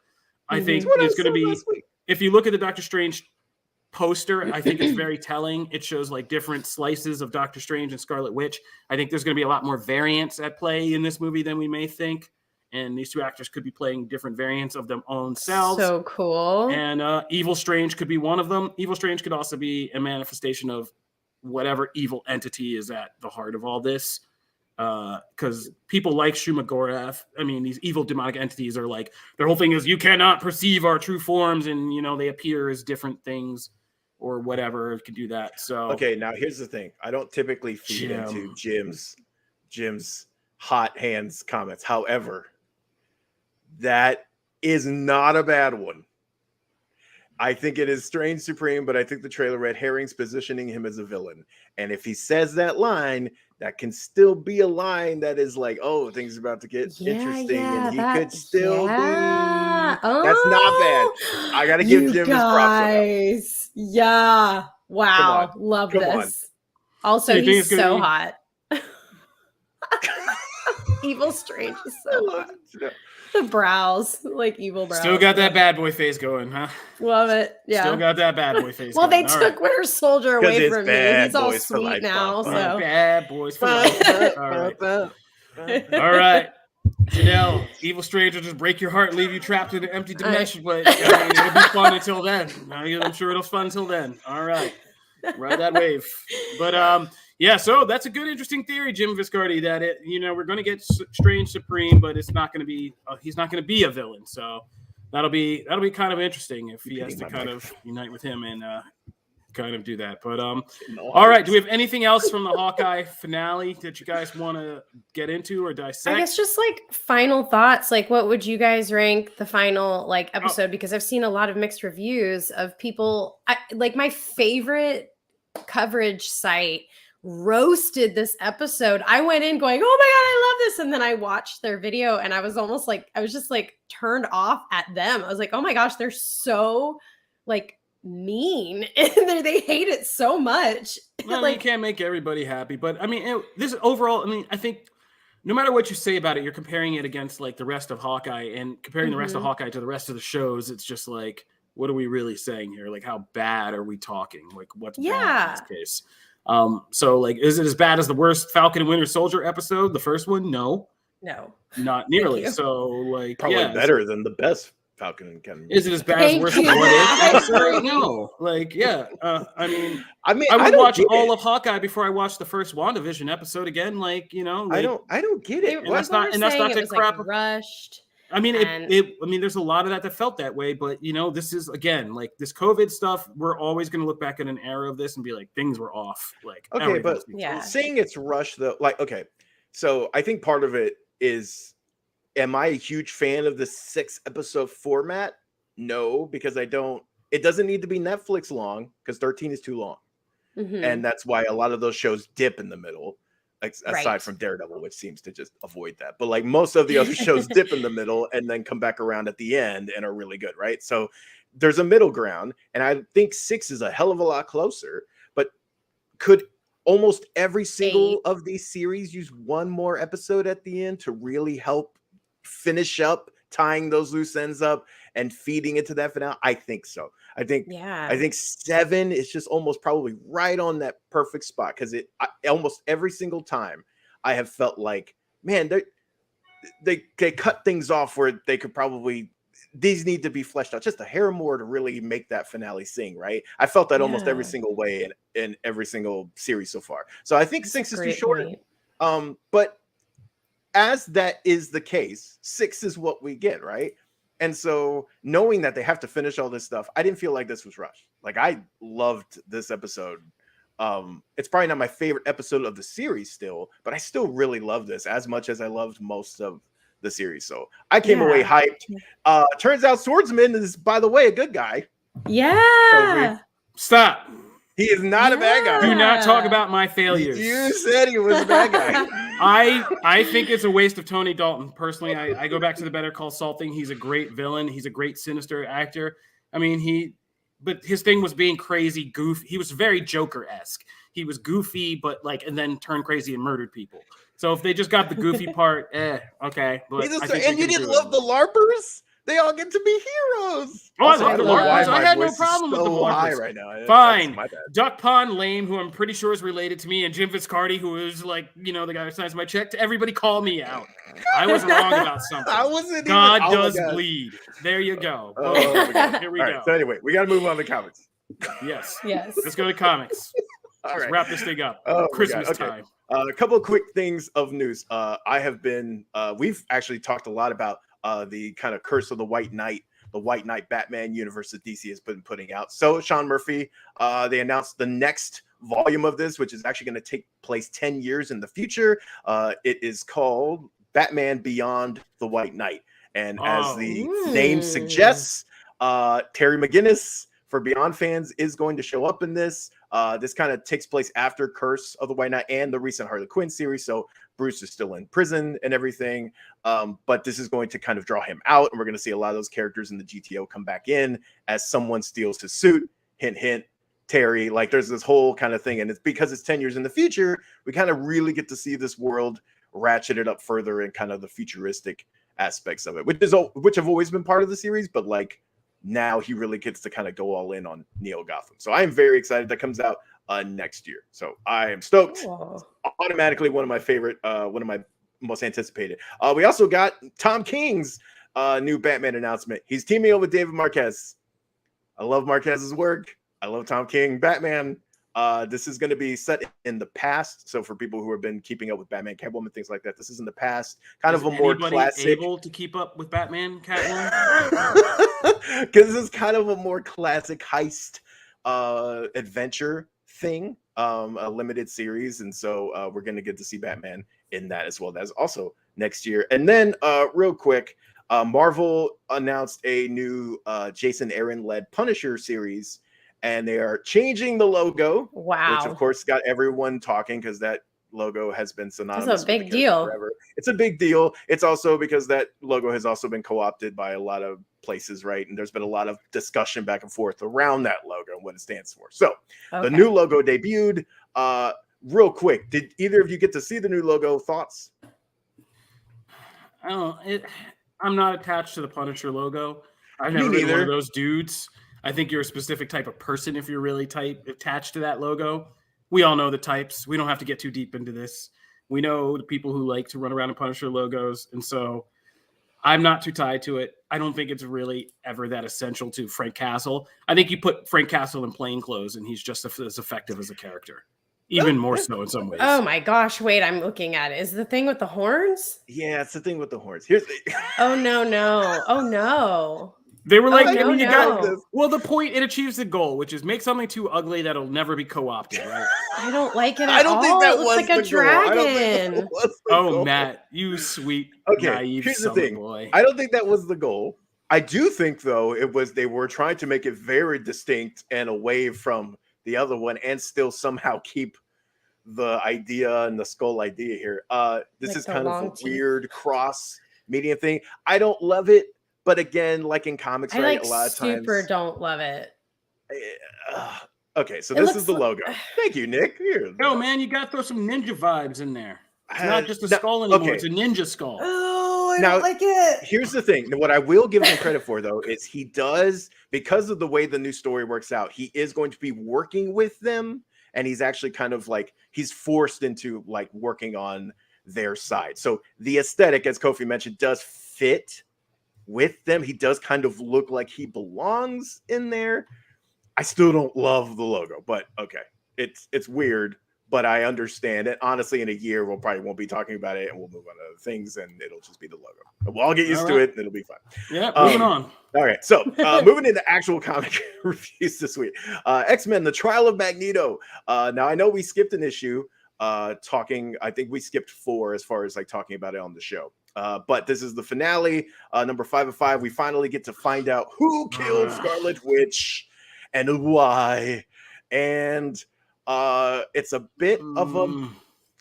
I think it's going to be, if you look at the Doctor Strange poster, I think it's very telling. It shows like different slices of Doctor Strange and Scarlet Witch. I think there's going to be a lot more variance at play in this movie than we may think. And these two actors could be playing different variants of their own selves. So cool. And Evil Strange could be one of them. Evil Strange could also be a manifestation of whatever evil entity is at the heart of all this. Because people like Shumagorath, I mean, these evil demonic entities are like, their whole thing is you cannot perceive our true forms, and they appear as different things or whatever can do that. So okay, now here's the thing. I don't typically feed into Jim's hot hands comments. However, that is not a bad one. I think it is Strange Supreme, but I think the trailer red herrings positioning him as a villain. And if he says that line, that can still be a line that is like, oh, things are about to get interesting, and he could still be. That's not bad. I gotta give Jim his props. Yeah. Wow. Love this. Also, he's so hot. Evil Strange is so hot. The brows, like evil brows. Still got that bad boy face going, huh? Love it. Yeah. Still got that bad boy face well, going. They took Winter Soldier away from me. He's all sweet now. So. Bad boys for life. All right. All right. Janelle, Evil Strange will just break your heart and leave you trapped in an empty dimension. But it'll be fun until then. I'm sure it'll be fun until then. All right. Ride that wave. But yeah, so that's a good, interesting theory, Jim Viscardi, that we're going to get Strange Supreme, but it's not going to be he's not going to be a villain. So that'll be kind of interesting if he has to kind of unite with him and kind of do that. But all right, do we have anything else from the Hawkeye finale that you guys want to get into or dissect? I guess just like final thoughts, like what would you guys rank the final episode? Because I've seen a lot of mixed reviews of people. Like my favorite coverage site roasted this episode. I went in going, oh my god, I love this, and then I watched their video and I was almost like, I was just like turned off at them. I was like, oh my gosh, they're so like mean and they hate it so much. Well, you can't make everybody happy, but I mean, this overall, I mean, I think no matter what you say about it, you're comparing it against like the rest of Hawkeye, and comparing the rest of Hawkeye to the rest of the shows. It's just like, what are we really saying here? Like, how bad are we talking? Like, what's bad in this case? So like, is it as bad as the worst Falcon and Winter Soldier episode, the first one? No, not nearly. So like, probably better than the best Falcon and Ken. Is it as bad as worst What If episode? No, like, yeah. I mean, I would watch all of Hawkeye before I watch the first WandaVision episode again. Like, like, I don't get it. And that's not to crap. Rushed. I mean, there's a lot of that felt that way, but this is again like this COVID stuff. We're always going to look back at an era of this and be like, things were off. Like, okay, but saying it's rushed though, like, okay, so I think part of it is, am I a huge fan of the 6-episode format? No, because I don't. It doesn't need to be Netflix long because 13 is too long, and that's why a lot of those shows dip in the middle. Like, aside from Daredevil, which seems to just avoid that. But like most of the other shows dip in the middle and then come back around at the end and are really good, right? So there's a middle ground. And I think 6 is a hell of a lot closer. But could almost every single of these series use one more episode at the end to really help finish up tying those loose ends up and feeding into that finale? I think so. I think 7 is just almost probably right on that perfect spot, because almost every single time I have felt like, man, they cut things off where they could probably, these need to be fleshed out just a hair more to really make that finale sing, right? I felt that almost every single way in every single series so far. So I think 6 is too short. But as that is the case, 6 is what we get, right? And so knowing that they have to finish all this stuff, I didn't feel like this was rushed. Like, I loved this episode. It's probably not my favorite episode of the series still, but I still really love this as much as I loved most of the series. So I came away hyped. Turns out Swordsman is, by the way, a good guy. Yeah. Stop. He is not a bad guy. Do not talk about my failures. You said he was a bad guy. I think it's a waste of Tony Dalton. Personally, I go back to the Better Call Saul thing. He's a great villain. He's a great sinister actor. I mean, but his thing was being crazy, goofy. He was very Joker-esque. He was goofy, but and then turned crazy and murdered people. So if they just got the goofy part, okay. But and you didn't love the LARPers? They all get to be heroes. Oh, I love the LARPers. I had no problem with the LARPers. Right now. Fine. Duck Pond Lame, who I'm pretty sure is related to me, and Jim Viscardi, who is the guy who signs my check. Everybody call me out. I was wrong about something. God does bleed. There you go. Here we go. So anyway, we got to move on to comics. Yes. Let's go to comics. All right. Let's wrap this thing up. Christmas time. A couple of quick things of news. We've actually talked a lot about the kind of Curse of the White Knight, the White Knight Batman universe that DC has been putting out. So Sean Murphy, they announced the next volume of this, which is actually going to take place 10 years in the future. It is called Batman Beyond the White Knight. And as the name suggests, Terry McGinnis, for Beyond fans, is going to show up in this. This kind of takes place after Curse of the White Knight and the recent Harley Quinn series. So Bruce is still in prison and everything. But this is going to kind of draw him out. And we're going to see a lot of those characters in the GTO come back in as someone steals his suit. Hint, hint, Terry. Like, there's this whole kind of thing. And it's because it's 10 years in the future, we kind of really get to see this world ratcheted up further in kind of the futuristic aspects of it, which have always been part of the series. But now he really gets to kind of go all in on Neo Gotham. So I am very excited. That comes out next year. So I am stoked. Cool. Automatically one of my favorite, one of my most anticipated. We also got Tom King's new Batman announcement. He's teaming up with David Marquez. I love Marquez's work. I love Tom King, Batman. This is going to be set in the past. So for people who have been keeping up with Batman, Catwoman, things like that, this is in the past. Kind of a more classic. Able to keep up with Batman, Catwoman? Because this is kind of a more classic heist adventure thing, a limited series. And so we're going to get to see Batman in that as well. That's also next year. And then real quick, Marvel announced a new Jason Aaron-led Punisher series. And they are changing the logo, which of course got everyone talking because that logo has been synonymous. It's a big deal. Forever. It's a big deal. It's also because that logo has also been co-opted by a lot of places, right? And there's been a lot of discussion back and forth around that logo and what it stands for. So the new logo debuted. Real quick, did either of you get to see the new logo? Thoughts? I'm not attached to the Punisher logo. I've never been one of those dudes. I think you're a specific type of person if you're really attached to that logo. We all know the types. We don't have to get too deep into this. We know the people who like to run around in Punisher logos. And so I'm not too tied to it. I don't think it's really ever that essential to Frank Castle. I think you put Frank Castle in plain clothes and he's just as effective as a character. Even more so in some ways. Oh my gosh! Wait, I'm looking at it. Is the thing with the horns? Yeah, it's the thing with the horns. Here's the. Oh no! Oh no! They were like, no, you no. got well, the point, it achieves the goal, which is make something too ugly that'll never be co-opted, right? I don't like it at all. I don't think that it looks was like a the goal. I don't think dragon. that was the Oh, goal. Matt, you sweet, naive here's the summer thing. boy. I don't think that was the goal. I do think, though, they were trying to make it very distinct and away from the other one and still somehow keep the idea and the skull idea here. This Like is the kind of a long teeth. weird cross media thing. I don't love it, but again, like in comics, I right? like A lot of times. super don't love it. Okay, so It this looks is the logo. Thank you, Nick. Here. Oh man, you got to throw some ninja vibes in there. It's not just a now- skull anymore; okay. it's a ninja skull. Oh, I Now- don't like it. Here's the thing. What I will give him credit for, though, is he does, because of the way the new story works out, he is going to be working with them, and he's actually kind of like, he's forced into like working on their side. So the aesthetic, as Kofi mentioned, does fit with them. He does kind of look like he belongs in there. I still don't love the logo, but okay. It's weird, but I understand it. Honestly, in a year, we'll probably won't be talking about it, and we'll move on to other things, and it'll just be the logo. We'll all get used to it, and it'll be fine. Yeah, moving on. All right, so moving into actual comic reviews this week. X-Men: The Trial of Magneto. Now, I know we skipped an issue talking. I think we skipped 4 as far as like talking about it on the show. But this is the finale, number 5 of 5. We finally get to find out who killed Scarlet Witch and why. And it's a bit of a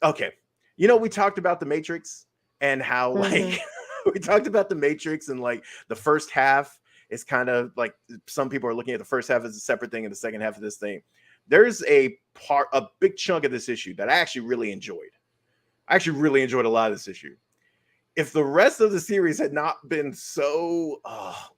okay. You know, we talked about the Matrix and how like we talked about the Matrix and like the first half is kind of like some people are looking at the first half as a separate thing and the second half of this thing. There's a big chunk of this issue that I actually really enjoyed. I actually really enjoyed a lot of this issue. If the rest of the series had not been so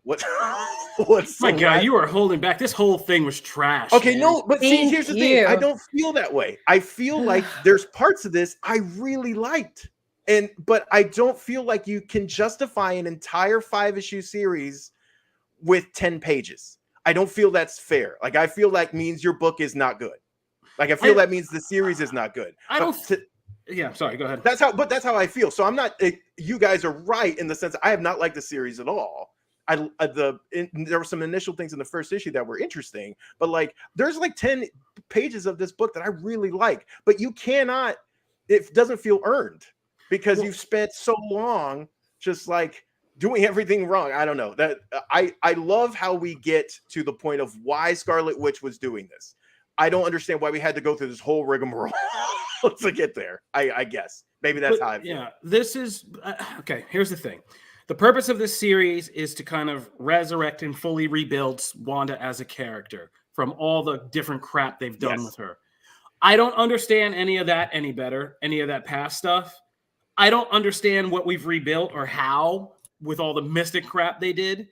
what's my God, you are holding back. This whole thing was trash. Okay, man. no, but see, here's the thing. I don't feel that way. I feel like there's parts of this I really liked. But I don't feel like you can justify an entire 5-issue series with 10 pages. I don't feel that's fair. Like, I feel like means your book is not good. Like, I feel that means the series is not good. I don't. Yeah, sorry. Go ahead. That's how I feel. So I'm not. You guys are right in the sense that I have not liked the series at all. There were some initial things in the first issue that were interesting, but like there's like 10 pages of this book that I really like. But you cannot. It doesn't feel earned because you've spent so long just like doing everything wrong. I don't know that I love how we get to the point of why Scarlet Witch was doing this. I don't understand why we had to go through this whole rigmarole to get there. I guess maybe that's how I feel. Yeah, this is okay. Here's the thing: the purpose of this series is to kind of resurrect and fully rebuild Wanda as a character from all the different crap they've done with her. I don't understand any of that any better. Any of that past stuff. I don't understand what we've rebuilt or how with all the mystic crap they did,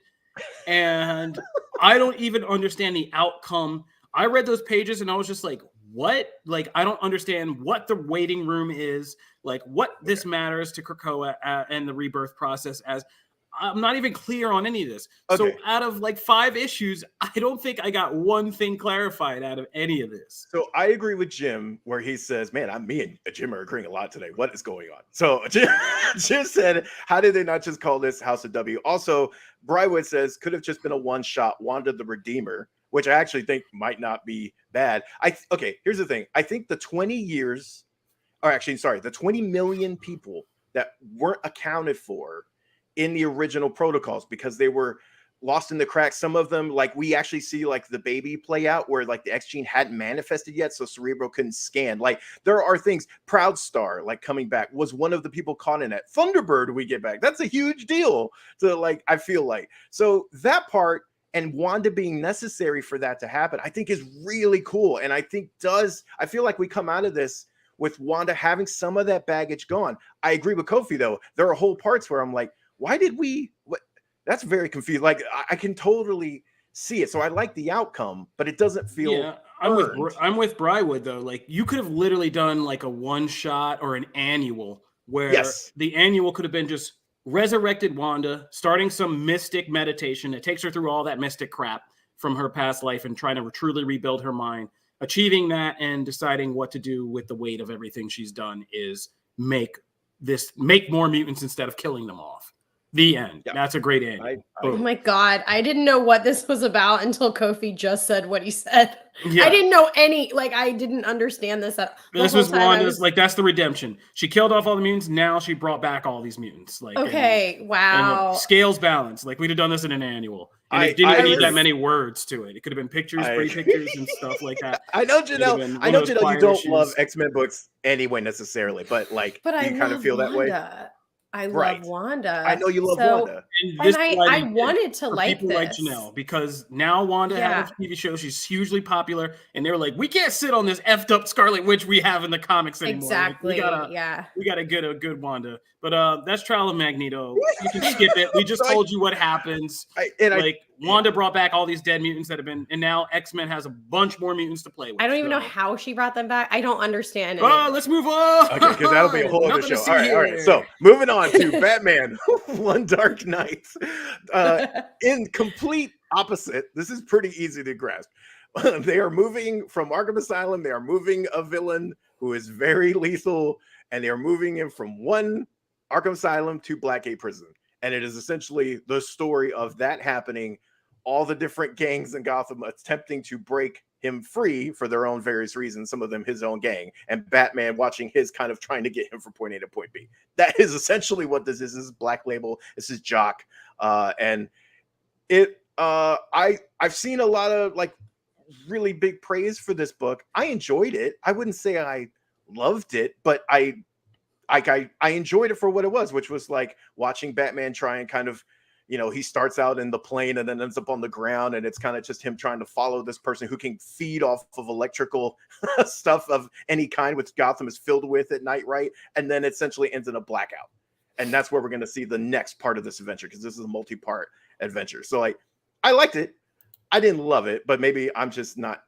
and I don't even understand the outcome. I read those pages and I was just like, what? Like, I don't understand what the waiting room is, like what this matters to Krakoa and the rebirth process as. I'm not even clear on any of this. Okay. So out of like 5 issues, I don't think I got one thing clarified out of any of this. So I agree with Jim where he says, man, me and Jim are agreeing a lot today. What is going on? So Jim said, how did they not just call this House of W? Also, Brywood says, could have just been a one-shot Wanda the Redeemer, which I actually think might not be bad. Okay, here's the thing. I think the 20 million people that weren't accounted for in the original protocols because they were lost in the cracks. Some of them, like we actually see like the baby play out where like the X gene hadn't manifested yet. So Cerebro couldn't scan. Like there are things. Proud Star, like coming back, was one of the people caught in that. Thunderbird, we get back. That's a huge deal to like, I feel like. So that part and Wanda being necessary for that to happen, I think is really cool. And I feel like we come out of this with Wanda having some of that baggage gone. I agree with Kofi though. There are whole parts where I'm like, why did we? That's very confusing. Like I can totally see it. So I like the outcome, but it doesn't feel. Yeah, I'm with Brywood though. Like you could have literally done like a one shot or an annual where the annual could have been just resurrected Wanda, starting some mystic meditation that takes her through all that mystic crap from her past life and trying to truly rebuild her mind. achieving that and deciding what to do with the weight of everything she's done is make more mutants instead of killing them off. The end. Yeah. That's a great end. Oh my God. I didn't know what this was about until Kofi just said what he said. Yeah. I didn't know I didn't understand this. This was Wanda's, that's the redemption. She killed off all the mutants. Now she brought back all these mutants. Wow. And scales balance. We'd have done this in an annual. And it didn't even need that many words to it. It could have been pictures, pretty pictures, and stuff like that. I know, Janelle, you don't love X-Men books anyway necessarily, but you kind of feel that way. I love Wanda. I know you love Wanda. And I wanted to like people this. Like Janelle, because now Wanda has a TV show. She's hugely popular. And they were like, we can't sit on this effed up Scarlet Witch we have in the comics anymore. Exactly. We gotta get a good Wanda. But that's Trial of Magneto. You can skip it. We just told you what happens. Wanda brought back all these dead mutants that have been, and now X-Men has a bunch more mutants to play with. I don't even know how she brought them back. I don't understand. Let's move on. Okay, because that'll be a whole other show. All right. So moving on to Batman, One Dark Knight. In complete opposite, this is pretty easy to grasp. They are moving from Arkham Asylum. They are moving a villain who is very lethal, and they are moving him from one Arkham Asylum to Blackgate Prison. And it is essentially the story of that happening, all the different gangs in Gotham attempting to break him free for their own various reasons, some of them his own gang, and Batman watching his kind of trying to get him from point A to point B. That is essentially what this is. This is Black Label. This is Jock. And it I've seen a lot of really big praise for this book. I enjoyed it. I wouldn't say I loved it, but I enjoyed it for what it was, which was watching Batman try and kind of, he starts out in the plane and then ends up on the ground, and it's kind of just him trying to follow this person who can feed off of electrical stuff of any kind, which Gotham is filled with at night, right? And then essentially ends in a blackout. And that's where we're going to see the next part of this adventure, because this is a multi-part adventure. So I liked it. I didn't love it, but maybe I'm just not,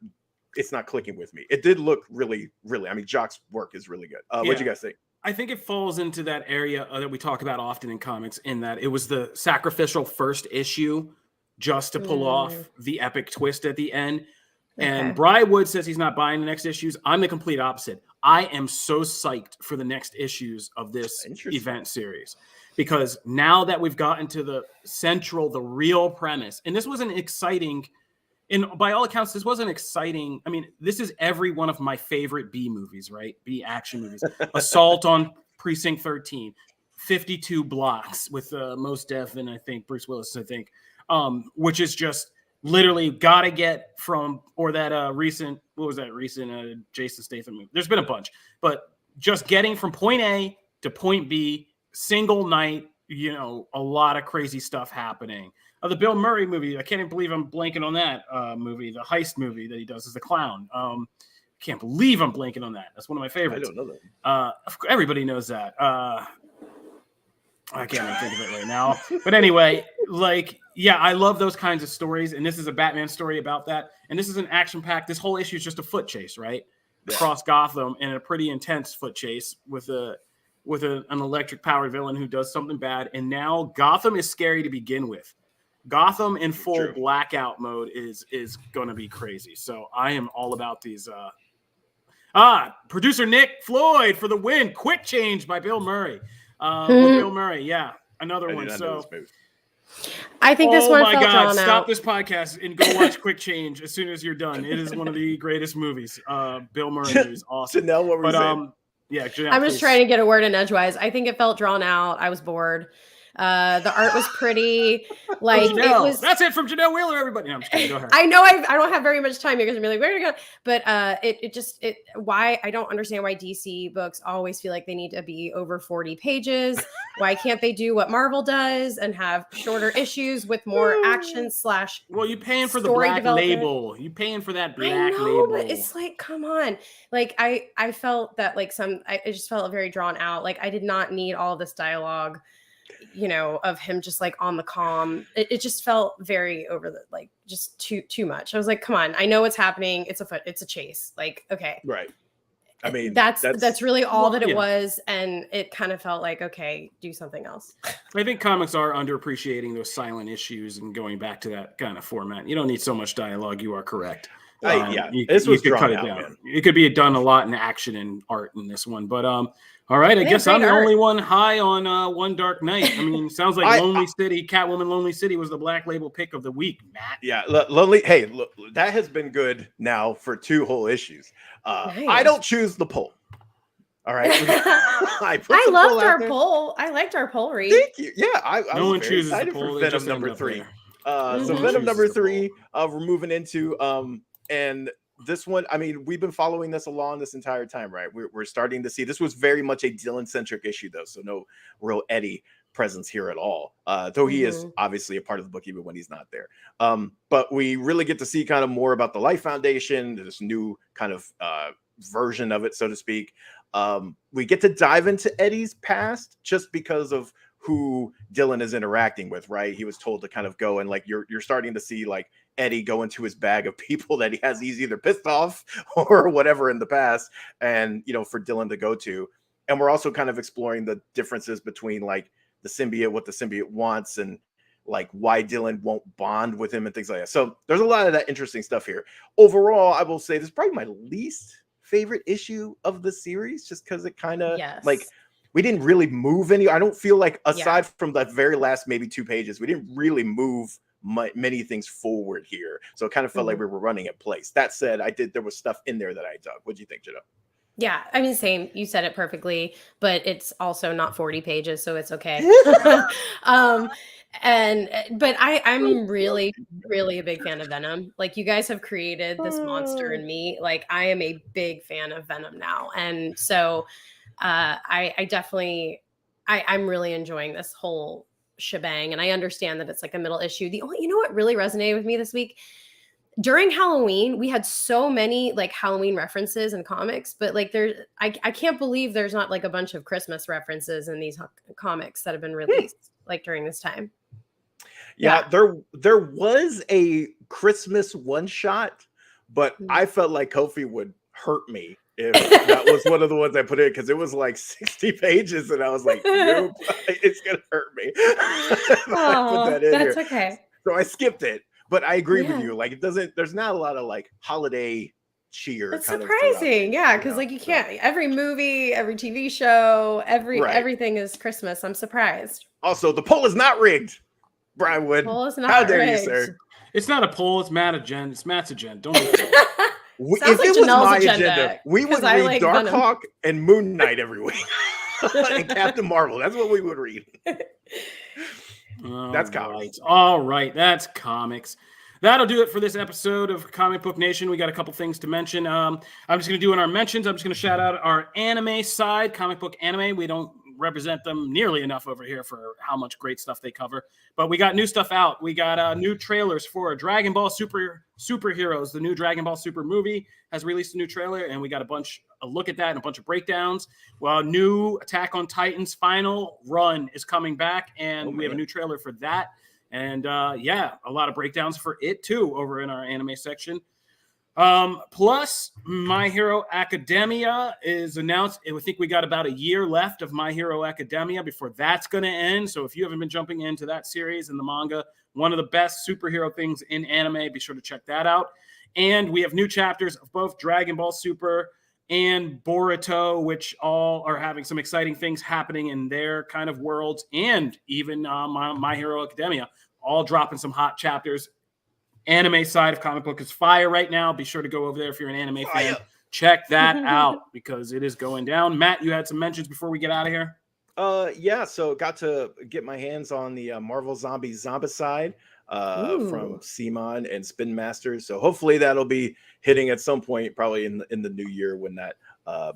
it's not clicking with me. It did look really, really, Jock's work is really good. What'd you guys think? I think it falls into that area that we talk about often in comics, in that it was the sacrificial first issue just to pull off the epic twist at the end. Okay. And Brian Wood says he's not buying the next issues. I'm the complete opposite. I am so psyched for the next issues of this event series, because now that we've gotten to the real premise, and this was an exciting, and by all accounts, this wasn't exciting. This is every one of my favorite B movies, right? B action movies. Assault on Precinct 13, 52 Blocks with Mos Def and I think Bruce Willis, which is just literally gotta get from, or that recent Jason Statham movie. There's been a bunch, but just getting from point A to point B, single night, a lot of crazy stuff happening. The Bill Murray movie, I can't even believe I'm blanking on that movie, the heist movie that he does as the clown. Can't believe I'm blanking on that. That's one of my favorites. I don't know that. Everybody knows that. I can't even think of it right now. But anyway, I love those kinds of stories, and this is a Batman story about that. And this is an action-packed. This whole issue is just a foot chase, right? Across Gotham, and a pretty intense foot chase with an electric-powered villain who does something bad. And now Gotham is scary to begin with. Gotham in full blackout mode is going to be crazy. So I am all about these. Producer Nick Floyd for the win. Quick Change by Bill Murray. With Bill Murray, another one. So I think this one. Oh my God! Stop this podcast and go watch Quick Change as soon as you're done. It is one of the greatest movies. Bill Murray is awesome. Janelle, what were you saying? Janelle, I'm just trying to get a word in edgewise. I think it felt drawn out. I was bored. The art was pretty. It was. That's it from Janelle Wheeler. Everybody, no, I'm just kidding. Go ahead. I know I don't have very much time. You're gonna be like, where to go? But why I don't understand why DC books always feel like they need to be over 40 pages. Why can't they do what Marvel does and have shorter issues with more action / Well, you're paying for the black label. You're paying for that black label. But it's come on. I felt that it just felt very drawn out. I did not need all this dialogue, of him just on the comm. It just felt very over the just too much. I was like, come on, I know what's happening. It's a chase. Okay. Right. That's really all that it was. And it kind of felt okay, do something else. I think comics are underappreciating those silent issues and going back to that kind of format. You don't need so much dialogue. You are correct. this was could drawn cut it out, down. man. It could be done a lot in action and art in this one, but all right, I guess I'm the only one high on One Dark Knight. I mean, sounds like Lonely City, Catwoman Lonely City was the Black Label pick of the week, Matt. Yeah, Lonely. Hey, look, that has been good now for 2 whole issues. Nice. I don't choose the poll. All right. I loved our poll. I liked our poll read. Thank you. Yeah, I no was one very chooses excited the poll. for Venom number 3. So Venom number 3, we're moving into and this one, I mean, we've been following this along this entire time, right? We're starting to see this was very much a Dylan-centric issue, though, so no real Eddie presence here at all. Though he is obviously a part of the book even when he's not there. But we really get to see kind of more about the Life Foundation, this new kind of version of it, so to speak. We get to dive into Eddie's past just because of who Dylan is interacting with, right? He was told to kind of go and like you're starting to see like Eddie go into his bag of people that he's either pissed off or whatever in the past, and for Dylan to go to. And we're also kind of exploring the differences between like the symbiote, what the symbiote wants, and like why Dylan won't bond with him and things like that. So there's a lot of that interesting stuff here. Overall, I will say this is probably my least favorite issue of the series, just because it kind of like we didn't really move any. I don't feel like aside from the very last maybe 2 pages, we didn't really move many things forward here. So it kind of felt like we were running in place. That said, there was stuff in there that I dug. What do you think, Janelle? Yeah, I mean, same. You said it perfectly, but it's also not 40 pages, so it's okay. But I'm really, really a big fan of Venom. Like, you guys have created this monster in me. Like, I am a big fan of Venom now, and so I definitely I'm really enjoying this whole shebang, and I understand that it's like a middle issue. What really resonated with me this week? During Halloween, we had so many like Halloween references in comics, but like I can't believe there's not like a bunch of Christmas references in these comics that have been released like during this time. Yeah, there was a Christmas one shot, but I felt like Kofi would hurt me if that was one of the ones I put in, because it was like 60 pages and I was like, nope, it's gonna hurt me. That's okay. So I skipped it. But I agree with you. Like, there's not a lot of like holiday cheer. It's surprising. Yeah. Cause like you can't, every movie, every TV show, everything is Christmas. I'm surprised. Also, the poll is not rigged, Brian Wood. How dare you, sir? It's not a poll. It's Matt's agenda. It's Matt's agenda. Don't if it was my agenda, we would read Darkhawk and Moon Knight every week. And Captain Marvel. That's what we would read. That's comics. All right, that's comics. That'll do it for this episode of Comic Book Nation. We got a couple things to mention. I'm just going to do in our mentions. I'm just going to shout out our anime side, Comic Book Anime. We don't represent them nearly enough over here for how much great stuff they cover. But we got new stuff out. We got new trailers for Dragon Ball Superheroes. The new Dragon Ball Super movie has released a new trailer, and we got a look at that and a bunch of breakdowns. Well, new Attack on Titan's final run is coming back, and we have a new trailer for that. And a lot of breakdowns for it too over in our anime section. Plus, My Hero Academia is announced. I think we got about a year left of My Hero Academia before that's going to end. So if you haven't been jumping into that series and the manga, one of the best superhero things in anime, be sure to check that out. And we have new chapters of both Dragon Ball Super and Boruto, which all are having some exciting things happening in their kind of worlds. And even My Hero Academia, all dropping some hot chapters. Anime side of comic book is fire right now. Be sure to go over there if you're an anime fan. Check that out because it is going down. Matt, you had some mentions before we get out of here. So got to get my hands on the Marvel Zombicide from Simon and Spin Masters. So hopefully that'll be hitting at some point, probably in the new year when that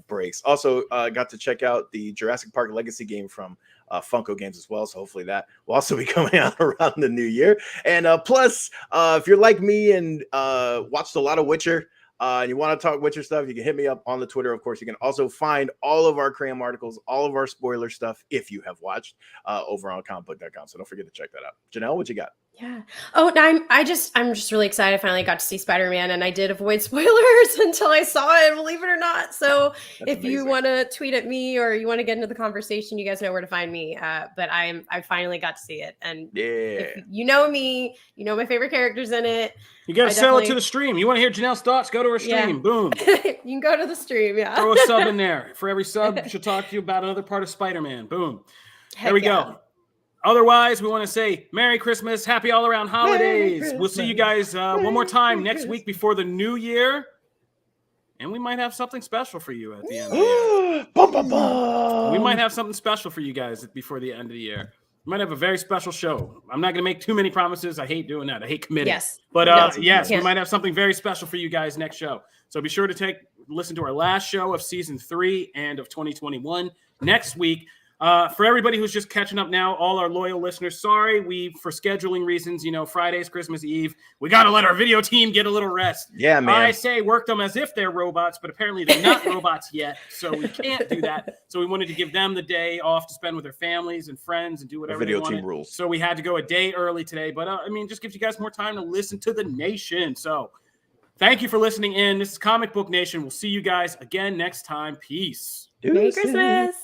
breaks. Also got to check out the Jurassic Park Legacy game from Funko Games as well. So hopefully that will also be coming out around the new year. And plus, if you're like me and watched a lot of Witcher, and you want to talk Witcher stuff, you can hit me up on the Twitter. Of course, you can also find all of our Cram articles, all of our spoiler stuff, if you have watched, over on Comicbook.com. So don't forget to check that out. Janelle, what you got? Yeah. Oh, no, I'm just really excited. I finally got to see Spider-Man, and I did avoid spoilers until I saw it, believe it or not. So That's if amazing. you want to tweet at me or you want to get into the conversation, you guys know where to find me. But I finally got to see it, and if you know me, you know my favorite characters in it. You got to sell it to the stream. You want to hear Janelle's thoughts? Go to her stream. Yeah. Boom. You can go to the stream. Yeah. Throw a sub in there. For every sub, she'll talk to you about another part of Spider-Man. Boom. There we go. Otherwise, we want to say Merry Christmas, Happy all around holidays. We'll see you guys one more time next week before the new year. And we might have something special for you at the end of the year. Bum, bum, bum. We might have something special for you guys before the end of the year. We might have a very special show. I'm not going to make too many promises. I hate doing that. I hate committing. Yes. But yes, we might have something very special for you guys next show. So be sure to listen to our last show of season 3 and of 2021 next week. For everybody who's just catching up now, all our loyal listeners, sorry, for scheduling reasons, Friday's Christmas Eve. We got to let our video team get a little rest. Yeah, man. I say work them as if they're robots, but apparently they're not robots yet, so we can't do that. So we wanted to give them the day off to spend with their families and friends and do whatever they wanted. Video team rules. So we had to go a day early today, but just gives you guys more time to listen to the nation. So thank you for listening in. This is Comic Book Nation. We'll see you guys again next time. Peace. Merry Christmas.